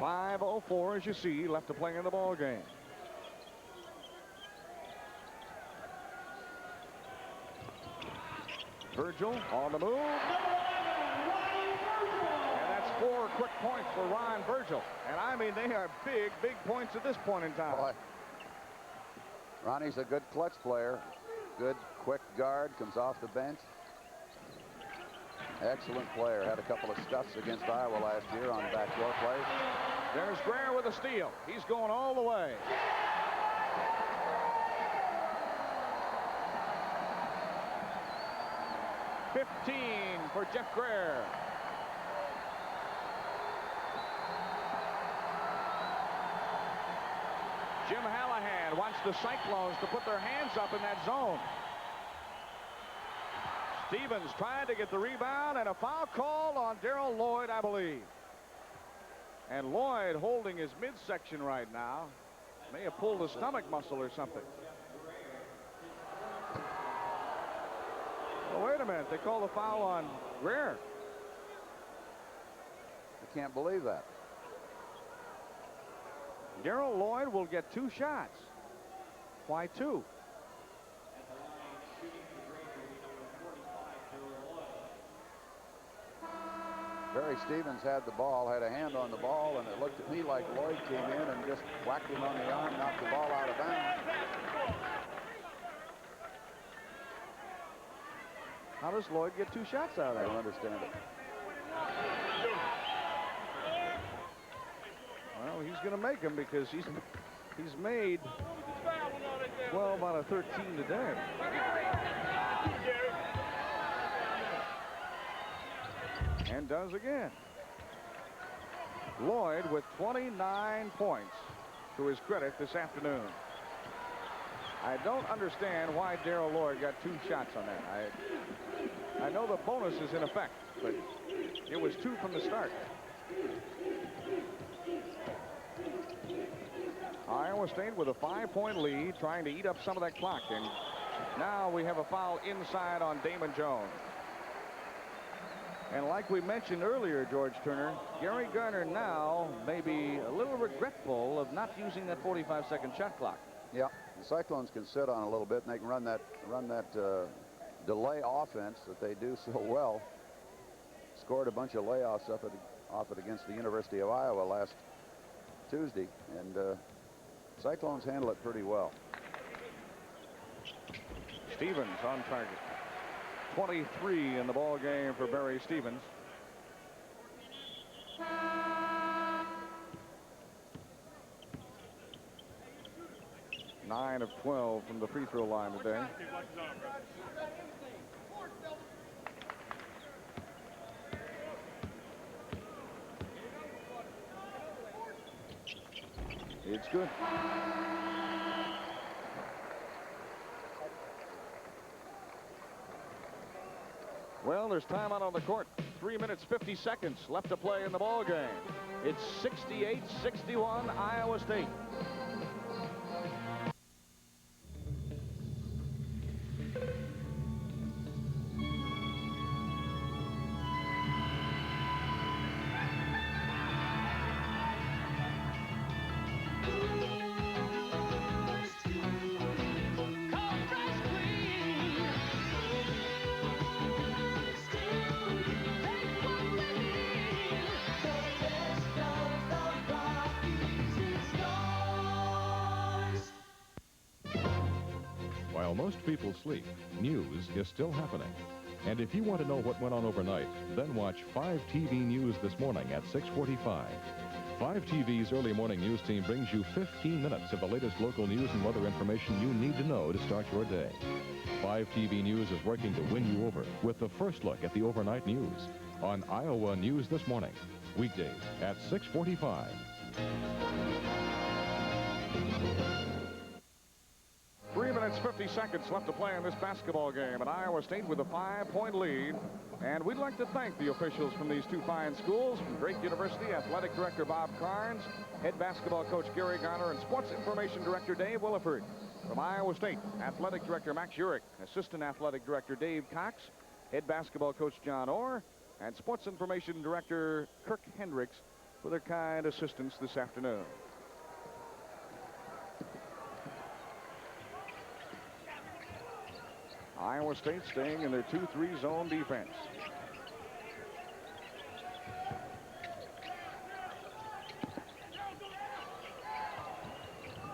5:04, as you see, left to play in the ball game. Virgil on the move. And that's 4 quick points for Ron Virgil. And I mean, they are big, big points at this point in time. Boy. Ronnie's a good clutch player. Good, quick guard, comes off the bench. Excellent player. Had a couple of stuffs against Iowa last year on backdoor plays. There's Greer with a steal. He's going all the way. .15 for Jeff Greer. Jim Hallahan wants the Cyclones to put their hands up in that zone. Stevens trying to get the rebound, and a foul call on Darrell Lloyd, I believe. And Lloyd holding his midsection right now. May have pulled a stomach muscle or something. Well, wait a minute. They call the foul on Greer. I can't believe that. Darrell Lloyd will get 2 shots. Why 2? Barry Stevens had the ball, had a hand on the ball, and it looked at me like Lloyd came in and just whacked him on the arm, knocked the ball out of bounds. How does Lloyd get 2 shots out of I that? don't understand it. Well, he's going to make them because he's made, well, about a 13 today. And does again. Lloyd with 29 points to his credit this afternoon. I don't understand why Darrell Lloyd got 2 shots on that. I know the bonus is in effect, but it was 2 from the start. Iowa State with a 5-point lead, trying to eat up some of that clock. And now we have a foul inside on Damon Jones. And like we mentioned earlier, George Turner, Gary Garner now may be a little regretful of not using that 45-second shot clock. Yeah, the Cyclones can sit on a little bit, and they can run that delay offense that they do so well. Scored a bunch of layoffs off it against the University of Iowa last Tuesday, and Cyclones handle it pretty well. Stevens on target. 23 in the ball game for Barry Stevens. 9 of 12 from the free throw line today. It's good. Well, there's time out on the court. 3 minutes, 50 seconds left to play in the ball game. It's 68-61 Iowa State. While most people sleep, news is still happening. And if you want to know what went on overnight, then watch 5 TV News this morning at 6:45. 5 TV's early morning news team brings you 15 minutes of the latest local news and weather information you need to know to start your day. 5 TV News is working to win you over with the first look at the overnight news on Iowa News This Morning, weekdays at 6:45. 3 minutes, 50 seconds left to play in this basketball game, and Iowa State with a 5-point lead. And we'd like to thank the officials from these 2 fine schools. From Drake University, Athletic Director Bob Carnes, Head Basketball Coach Gary Garner, and Sports Information Director Dave Williford. From Iowa State, Athletic Director Max Urich, Assistant Athletic Director Dave Cox, Head Basketball Coach John Orr, and Sports Information Director Kirk Hendricks for their kind assistance this afternoon. Iowa State staying in their 2-3 zone defense.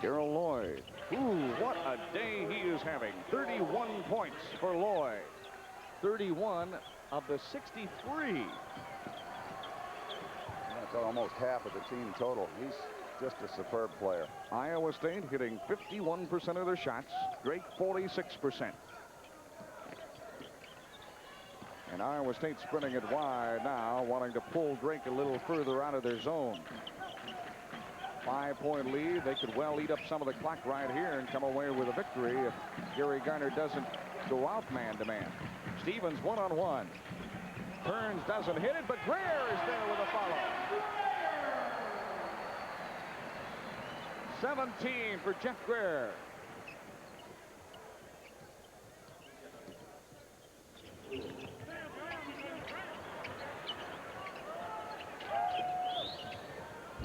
Darrell Lloyd. Ooh, what a day he is having. 31 points for Lloyd. 31 of the 63. That's almost half of the team total. He's just a superb player. Iowa State hitting 51% of their shots. Drake 46%. And Iowa State sprinting it wide now, wanting to pull Drake a little further out of their zone. 5-point lead. They could well eat up some of the clock right here and come away with a victory if Gary Garner doesn't go out man-to-man. Stevens one-on-one. Burns doesn't hit it, but Greer is there with a follow. 17 for Jeff Greer.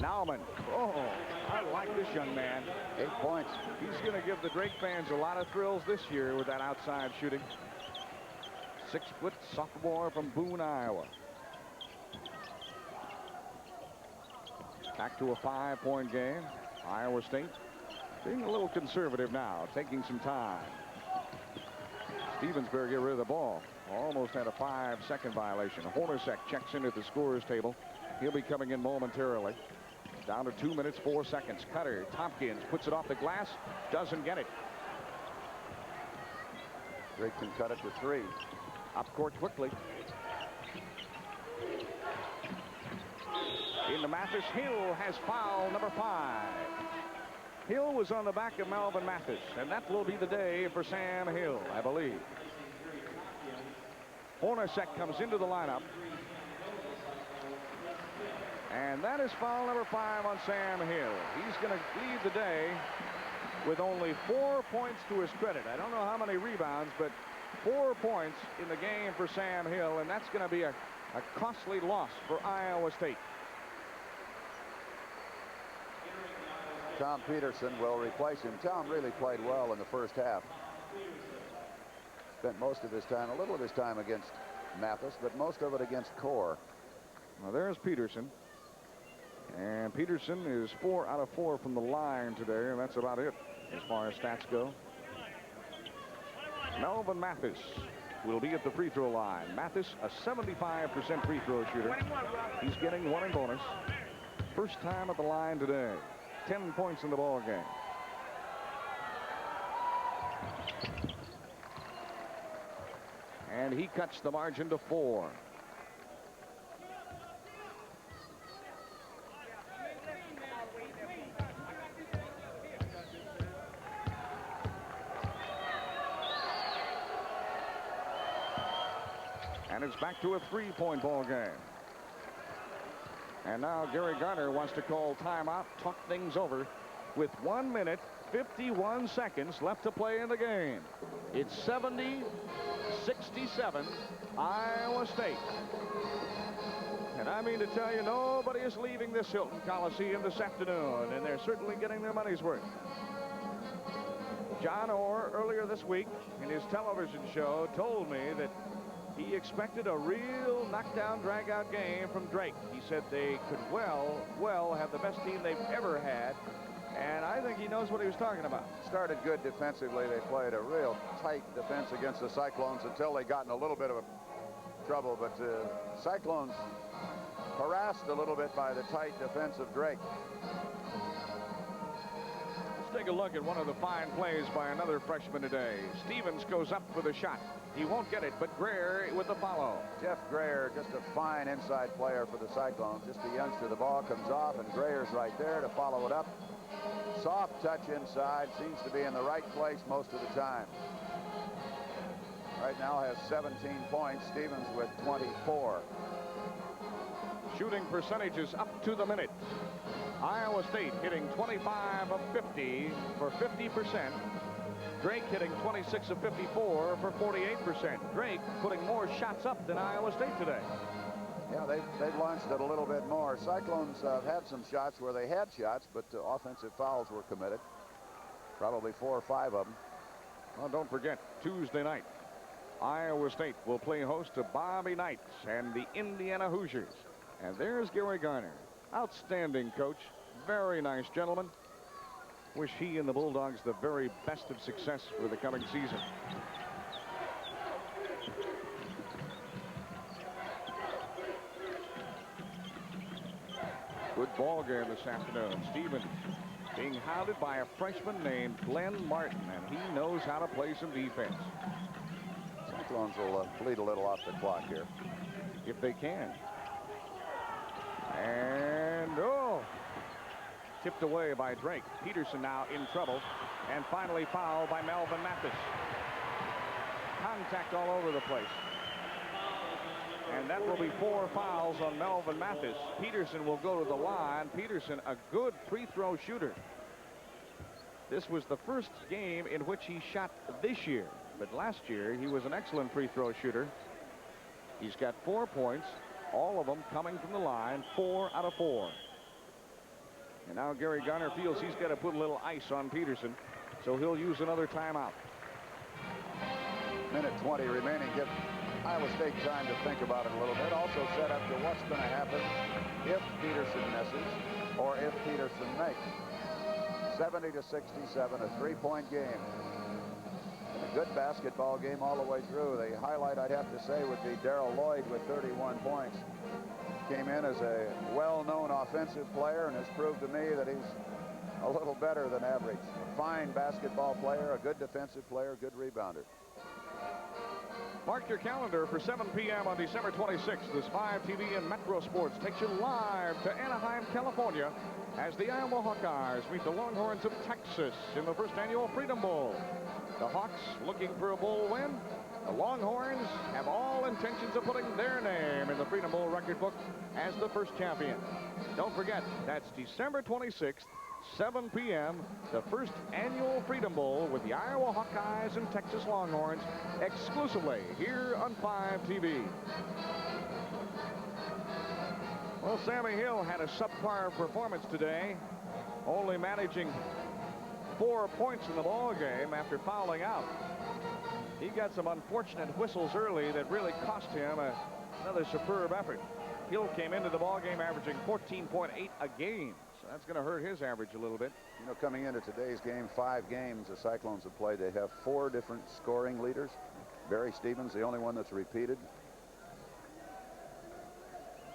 Nauman. Oh, I like this young man. 8 points. He's going to give the Drake fans a lot of thrills this year with that outside shooting. 6-foot sophomore from Boone, Iowa. Back to a 5-point game. Iowa State being a little conservative now, taking some time. Stevens better get rid of the ball. Almost had a 5-second violation. Hornacek checks in at the scorer's table. He'll be coming in momentarily. Down to 2 minutes, 4 seconds. Cutter, Tompkins puts it off the glass. Doesn't get it. Drake can cut it to 3. Up court quickly. Into Mathis. Hill has foul number 5. Hill was on the back of Melvin Mathis, and that will be the day for Sam Hill, I believe. Hornacek comes into the lineup. And that is foul number 5 on Sam Hill. He's going to lead the day with only 4 points to his credit. I don't know how many rebounds, but 4 points in the game for Sam Hill, and that's going to be a costly loss for Iowa State. Tom Peterson will replace him. Tom really played well in the first half. Spent most of his time, a little of his time against Mathis, but most of it against Core. Well, there's Peterson. And Peterson is 4 out of 4 from the line today, and that's about it as far as stats go. Melvin Mathis will be at the free throw line. Mathis, a 75% free throw shooter. He's getting 1 in bonus. First time at the line today. 10 points in the ball game. and he cuts the margin to 4. And it's back to a 3-point ball game. And now Gary Garner wants to call timeout, talk things over with 1 minute, 51 seconds left to play in the game. It's 70-67, Iowa State. And I mean to tell you, nobody is leaving this Hilton Coliseum this afternoon, and they're certainly getting their money's worth. John Orr, earlier this week in his television show, told me that he expected a real knockdown, drag-out game from Drake. He said they could well have the best team they've ever had. And I think he knows what he was talking about. Started good defensively. They played a real tight defense against the Cyclones until they got in a little bit of trouble. But Cyclones harassed a little bit by the tight defense of Drake. Let's take a look at one of the fine plays by another freshman today. Stevens goes up with a shot. He won't get it, but Greer with the follow. Jeff Greer, just a fine inside player for the Cyclones. Just a youngster. The ball comes off, and Greer's right there to follow it up. Soft touch inside. Seems to be in the right place most of the time. Right now has 17 points. Stevens with 24. Shooting percentages up to the minute. Iowa State hitting 25 of 50 for 50%. Drake hitting 26 of 54 for 48%. Drake putting more shots up than Iowa State today. Yeah, they've launched it a little bit more. Cyclones had some shots where they had shots, but offensive fouls were committed. Probably 4 or 5 of them. Well, don't forget, Tuesday night, Iowa State will play host to Bobby Knights and the Indiana Hoosiers. And there's Gary Garner. Outstanding coach. Very nice gentleman. Wish he and the Bulldogs the very best of success for the coming season. Good ball game this afternoon. Stevens being hounded by a freshman named Glenn Martin, and he knows how to play some defense. Cyclones will bleed a little off the clock here. If they can. And, oh, tipped away by Drake. Peterson now in trouble. And finally fouled by Melvin Mathis. Contact all over the place. And that will be 4 fouls on Melvin Mathis. Peterson will go to the line. Peterson, a good free throw shooter. This was the first game in which he shot this year. But last year, he was an excellent free throw shooter. He's got 4 points, all of them coming from the line, 4 out of 4. And now Gary Garner feels he's got to put a little ice on Peterson, so he'll use another timeout. Minute 20 remaining. Give Iowa State time to think about it a little bit. Also set up to what's going to happen if Peterson misses or if Peterson makes. 70-67, a 3-point game. And a good basketball game all the way through. The highlight, I'd have to say, would be Darrell Lloyd with 31 points. Came in as a well-known offensive player and has proved to me that he's a little better than average. A fine basketball player, a good defensive player, good rebounder. Mark your calendar for 7 p.m. on December 26th. This 5 TV and Metro Sports takes you live to Anaheim, California, as the Iowa Hawkeyes meet the Longhorns of Texas in the first annual Freedom Bowl. The Hawks looking for a bowl win. The Longhorns have all intentions of putting their name in the Freedom Bowl record book as the first champion. Don't forget, that's December 26th, 7 p.m., the first annual Freedom Bowl with the Iowa Hawkeyes and Texas Longhorns exclusively here on 5 TV. Well, Sammy Hill had a subpar performance today, only managing 4 points in the ball game after fouling out. He got some unfortunate whistles early that really cost him another superb effort. Hill came into the ball game averaging 14.8 a game. So that's going to hurt his average a little bit. You know, coming into today's game, 5 games the Cyclones have played. They have 4 different scoring leaders. Barry Stevens, the only one that's repeated.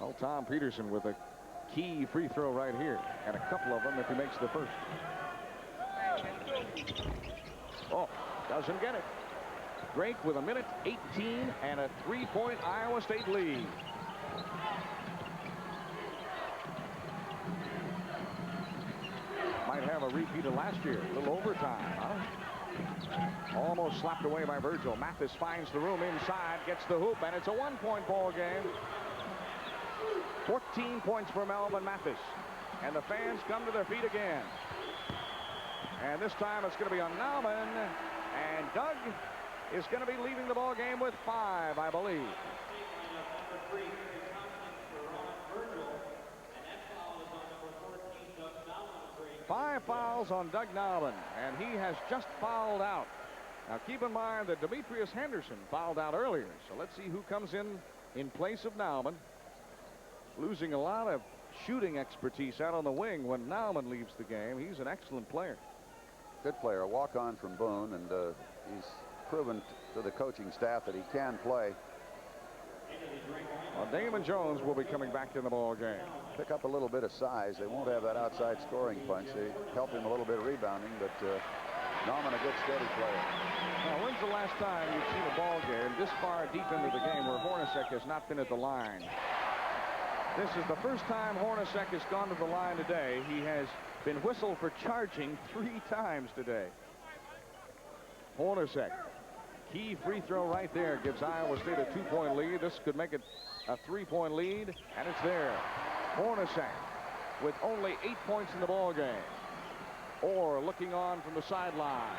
Well, Tom Peterson with a key free throw right here, and a couple of them if he makes the first. Oh, doesn't get it. Drake with 1:18 and a 3-point Iowa State lead. Might have a repeat of last year. A little overtime, huh? Almost slapped away by Virgil. Mathis finds the room inside, gets the hoop, and it's a 1-point ball game. 14 points for Melvin Mathis. And the fans come to their feet again. And this time it's going to be on Nauman. And Doug is going to be leaving the ball game with 5, I believe. 5 fouls on Doug Nauman, and he has just fouled out. Now keep in mind that Demetrius Henderson fouled out earlier, so let's see who comes in place of Nauman. Losing a lot of shooting expertise out on the wing when Nauman leaves the game. He's an excellent player. Good player, a walk-on from Boone, and he's proven to the coaching staff that he can play. Well, Damon Jones will be coming back in the ball game. Pick up a little bit of size. They won't have that outside scoring punch. They help him a little bit rebounding, but Nauman a good steady player. Now, when's the last time you've seen a ball game this far deep into the game where Hornacek has not been at the line? This is the first time Hornacek has gone to the line today. He has been whistled for charging 3 times today. Hornacek, key free throw right there, gives Iowa State a 2-point lead. This could make it a 3-point lead, and it's there. Hornacek with only 8 points in the ball game. Orr looking on from the sideline.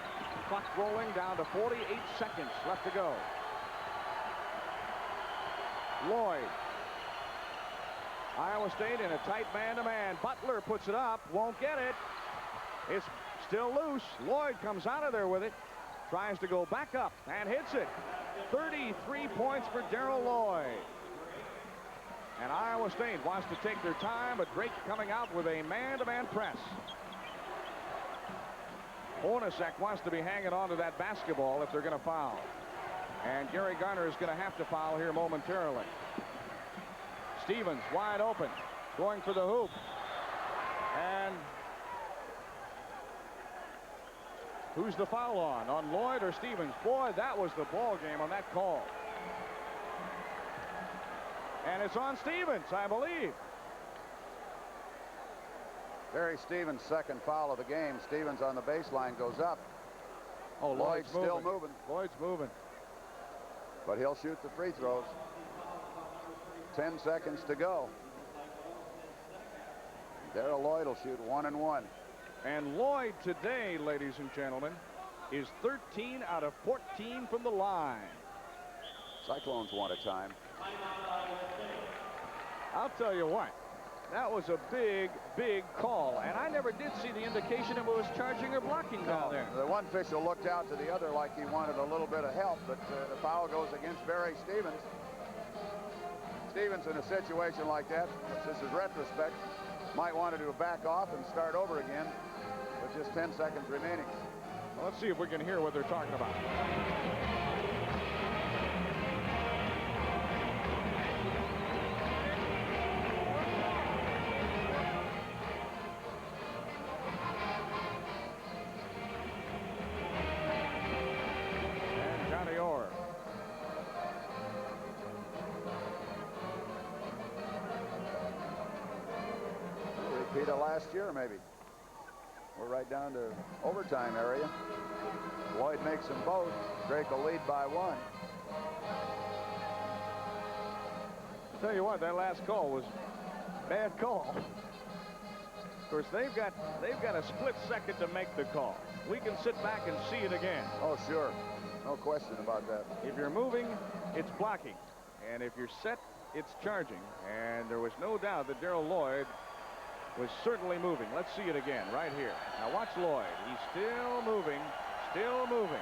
Clock rolling down to 48 seconds left to go. Lloyd. Iowa State in a tight man-to-man. Butler puts it up, won't get it. It's still loose. Lloyd comes out of there with it. Tries to go back up and hits it. 33 points for Darrell Lloyd. And Iowa State wants to take their time, but Drake coming out with a man-to-man press. Hornacek wants to be hanging on to that basketball if they're going to foul. And Gary Garner is going to have to foul here momentarily. Stevens wide open, going for the hoop. And who's the foul on? On Lloyd or Stevens? Boy, that was the ball game on that call. And it's on Stevens, I believe. Barry Stevens' second foul of the game. Stevens on the baseline goes up. Oh, Lloyd's still moving. Lloyd's moving. But he'll shoot the free throws. 10 seconds to go. Darrell Lloyd will shoot 1 and 1. And Lloyd today, ladies and gentlemen, is 13 out of 14 from the line. Cyclones want a time. I'll tell you what, that was a big, big call. And I never did see the indication if it was charging or blocking down there. The one official looked out to the other like he wanted a little bit of help, but the foul goes against Barry Stevens. Stevens in a situation like that, this is retrospect, might want to do a back off and start over again with just 10 seconds remaining. Well, let's see if we can hear what they're talking about. And Johnny Orr. Repeat of last year, maybe. We're right down to overtime area. Lloyd makes them both. Drake will lead by 1. I'll tell you what, that last call was a bad call. Of course, they've got a split second to make the call. We can sit back and see it again. Oh, sure. No question about that. If you're moving, it's blocking. And if you're set, it's charging. And there was no doubt that Darrell Lloyd was certainly moving. Let's see it again right here. Now watch Lloyd. He's still moving, still moving,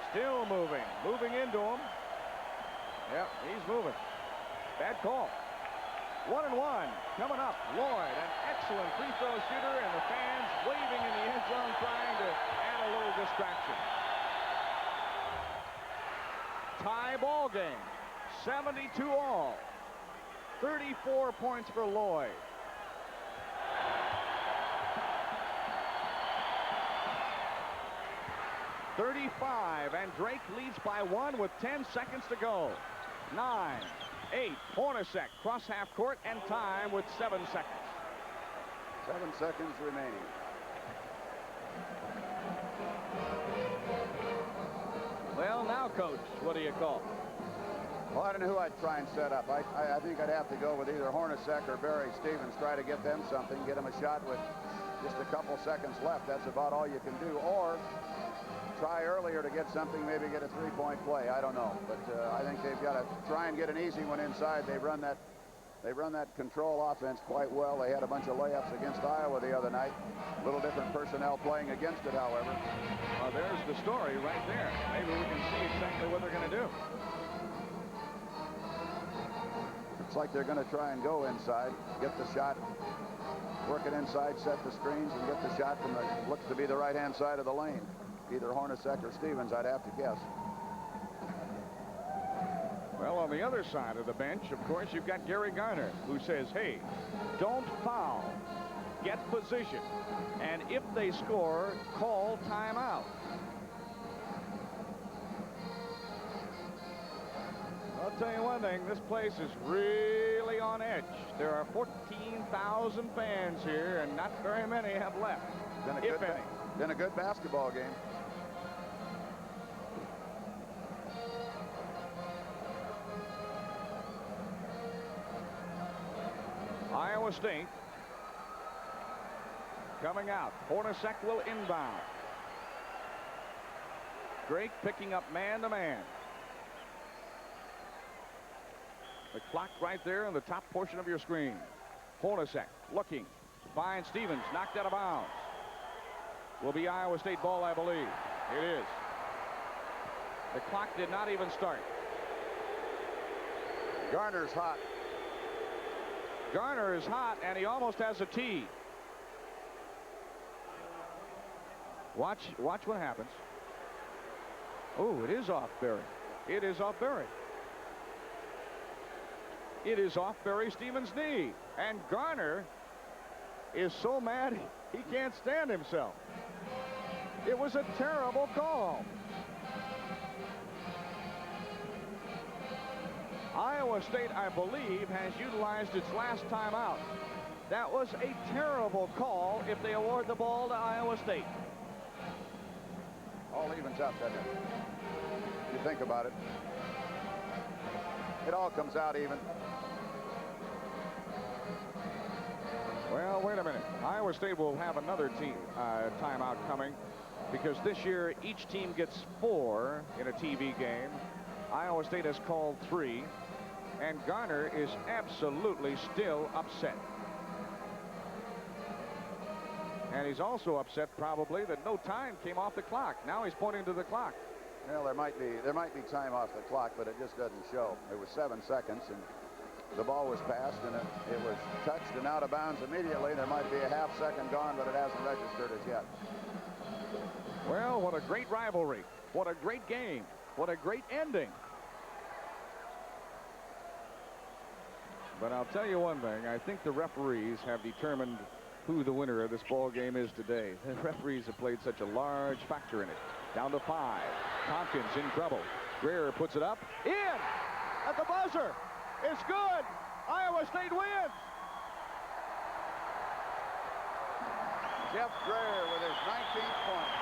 still moving, moving into him. Yep, he's moving. Bad call. 1 and 1 coming up. Lloyd, an excellent free throw shooter, and the fans waving in the end zone trying to add a little distraction. Tie ball game. 72 all. 34 points for Lloyd. 35, and Drake leads by 1 with 10 seconds to go. 9, 8, Hornacek cross half court and time with 7 seconds. 7 seconds remaining. Well, now, Coach, what do you call? Well, I don't know who I'd try and set up. I think I'd have to go with either Hornacek or Barry Stevens, try to get them something, get them a shot with just a couple seconds left. That's about all you can do. Or try earlier to get something, maybe get a three-point play. I don't know. But I think they've got to try and get an easy one inside. They run that control offense quite well. They had a bunch of layups against Iowa the other night. A little different personnel playing against it, however. There's the story right there. Maybe we can see exactly what they're going to do. Looks like they're going to try and go inside, get the shot, work it inside, set the screens, and get the shot from the looks to be the right-hand side of the lane. Either Hornacek or Stevens, I'd have to guess. Well, on the other side of the bench, of course, you've got Gary Garner, who says, hey, don't foul, get position, and if they score, call timeout. I'll tell you one thing, this place is really on edge. There are 14,000 fans here, and not very many have left, if any. Been a good basketball game. Iowa State coming out. Hornacek will inbound. Drake picking up man-to-man. The clock right there in the top portion of your screen. Hornacek looking. Finds Stevens, knocked out of bounds. Will be Iowa State ball, I believe. It is. The clock did not even start. Garner's hot. Garner is hot, and he almost has a tee. Watch what happens. Oh, it is off Barry. It is off Barry. It is off Barry Stevens' knee. And Garner is so mad he can't stand himself. It was a terrible call. Iowa State, I believe, has utilized its last timeout. That was a terrible call if they award the ball to Iowa State. All evens up, doesn't it? You think about it. It all comes out even. Well, wait a minute. Iowa State will have another team timeout coming, because this year each team gets 4 in a TV game. Iowa State has called 3, and Garner is absolutely still upset. And he's also upset probably that no time came off the clock. Now he's pointing to the clock. Well, there might be time off the clock, but it just doesn't show. It was 7 seconds, and the ball was passed, and it was touched and out of bounds immediately. There might be a half second gone, but it hasn't registered as yet. Well, what a great rivalry. What a great game. What a great ending. But I'll tell you one thing. I think the referees have determined who the winner of this ball game is today. The referees have played such a large factor in it. Down to 5. Tompkins in trouble. Greer puts it up. In! At the buzzer! It's good! Iowa State wins! Jeff Greer with his 19th point.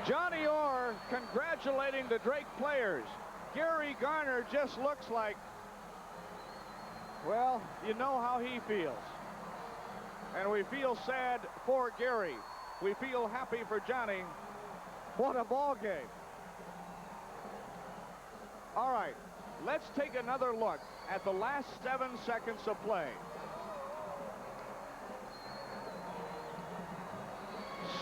Johnny Orr congratulating the Drake players. Gary Garner just looks like, well, you know how he feels. And we feel sad for Gary. We feel happy for Johnny. What a ball game. All right, let's take another look at the last 7 seconds of play.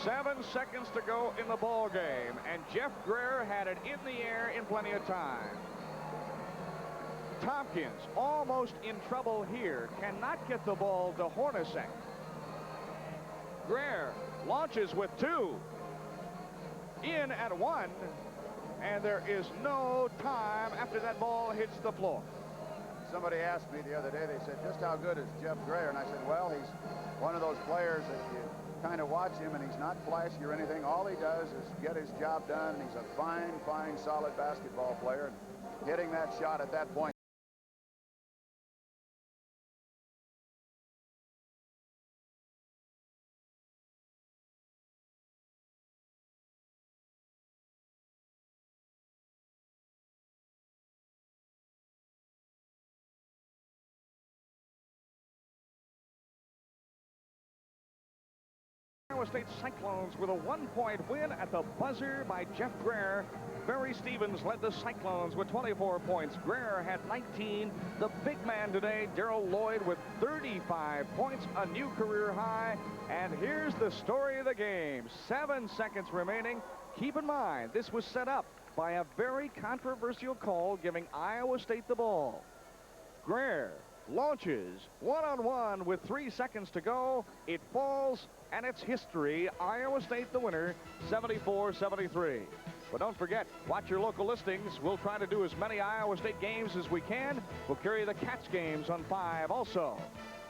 7 seconds to go in the ball game, and Jeff Greer had it in the air in plenty of time. Tompkins almost in trouble here, cannot get the ball to Hornacek. Greer launches with 2, in at 1, and there is no time after that ball hits the floor. Somebody asked me the other day, they said, just how good is Jeff Greer? And I said, well, he's one of those players that you kind of watch him, and he's not flashy or anything. All he does is get his job done, and he's a fine, fine, solid basketball player. And hitting that shot at that point. Iowa State Cyclones with a 1-point win at the buzzer by Jeff Greer. Barry Stevens led the Cyclones with 24 points. Greer had 19. The big man today, Darrell Lloyd, with 35 points, a new career high. And here's the story of the game. 7 seconds remaining. Keep in mind, this was set up by a very controversial call giving Iowa State the ball. Greer launches one-on-one with 3 seconds to go. It falls, and it's history. Iowa State the winner, 74-73. But don't forget, watch your local listings. We'll try to do as many Iowa State games as we can. We'll carry the Cats games on 5 also.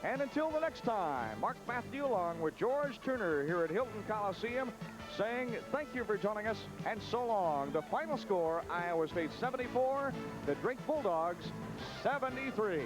And until the next time, Mark Matthew along with George Turner here at Hilton Coliseum saying thank you for joining us and so long. The final score, Iowa State 74, the Drake Bulldogs 73.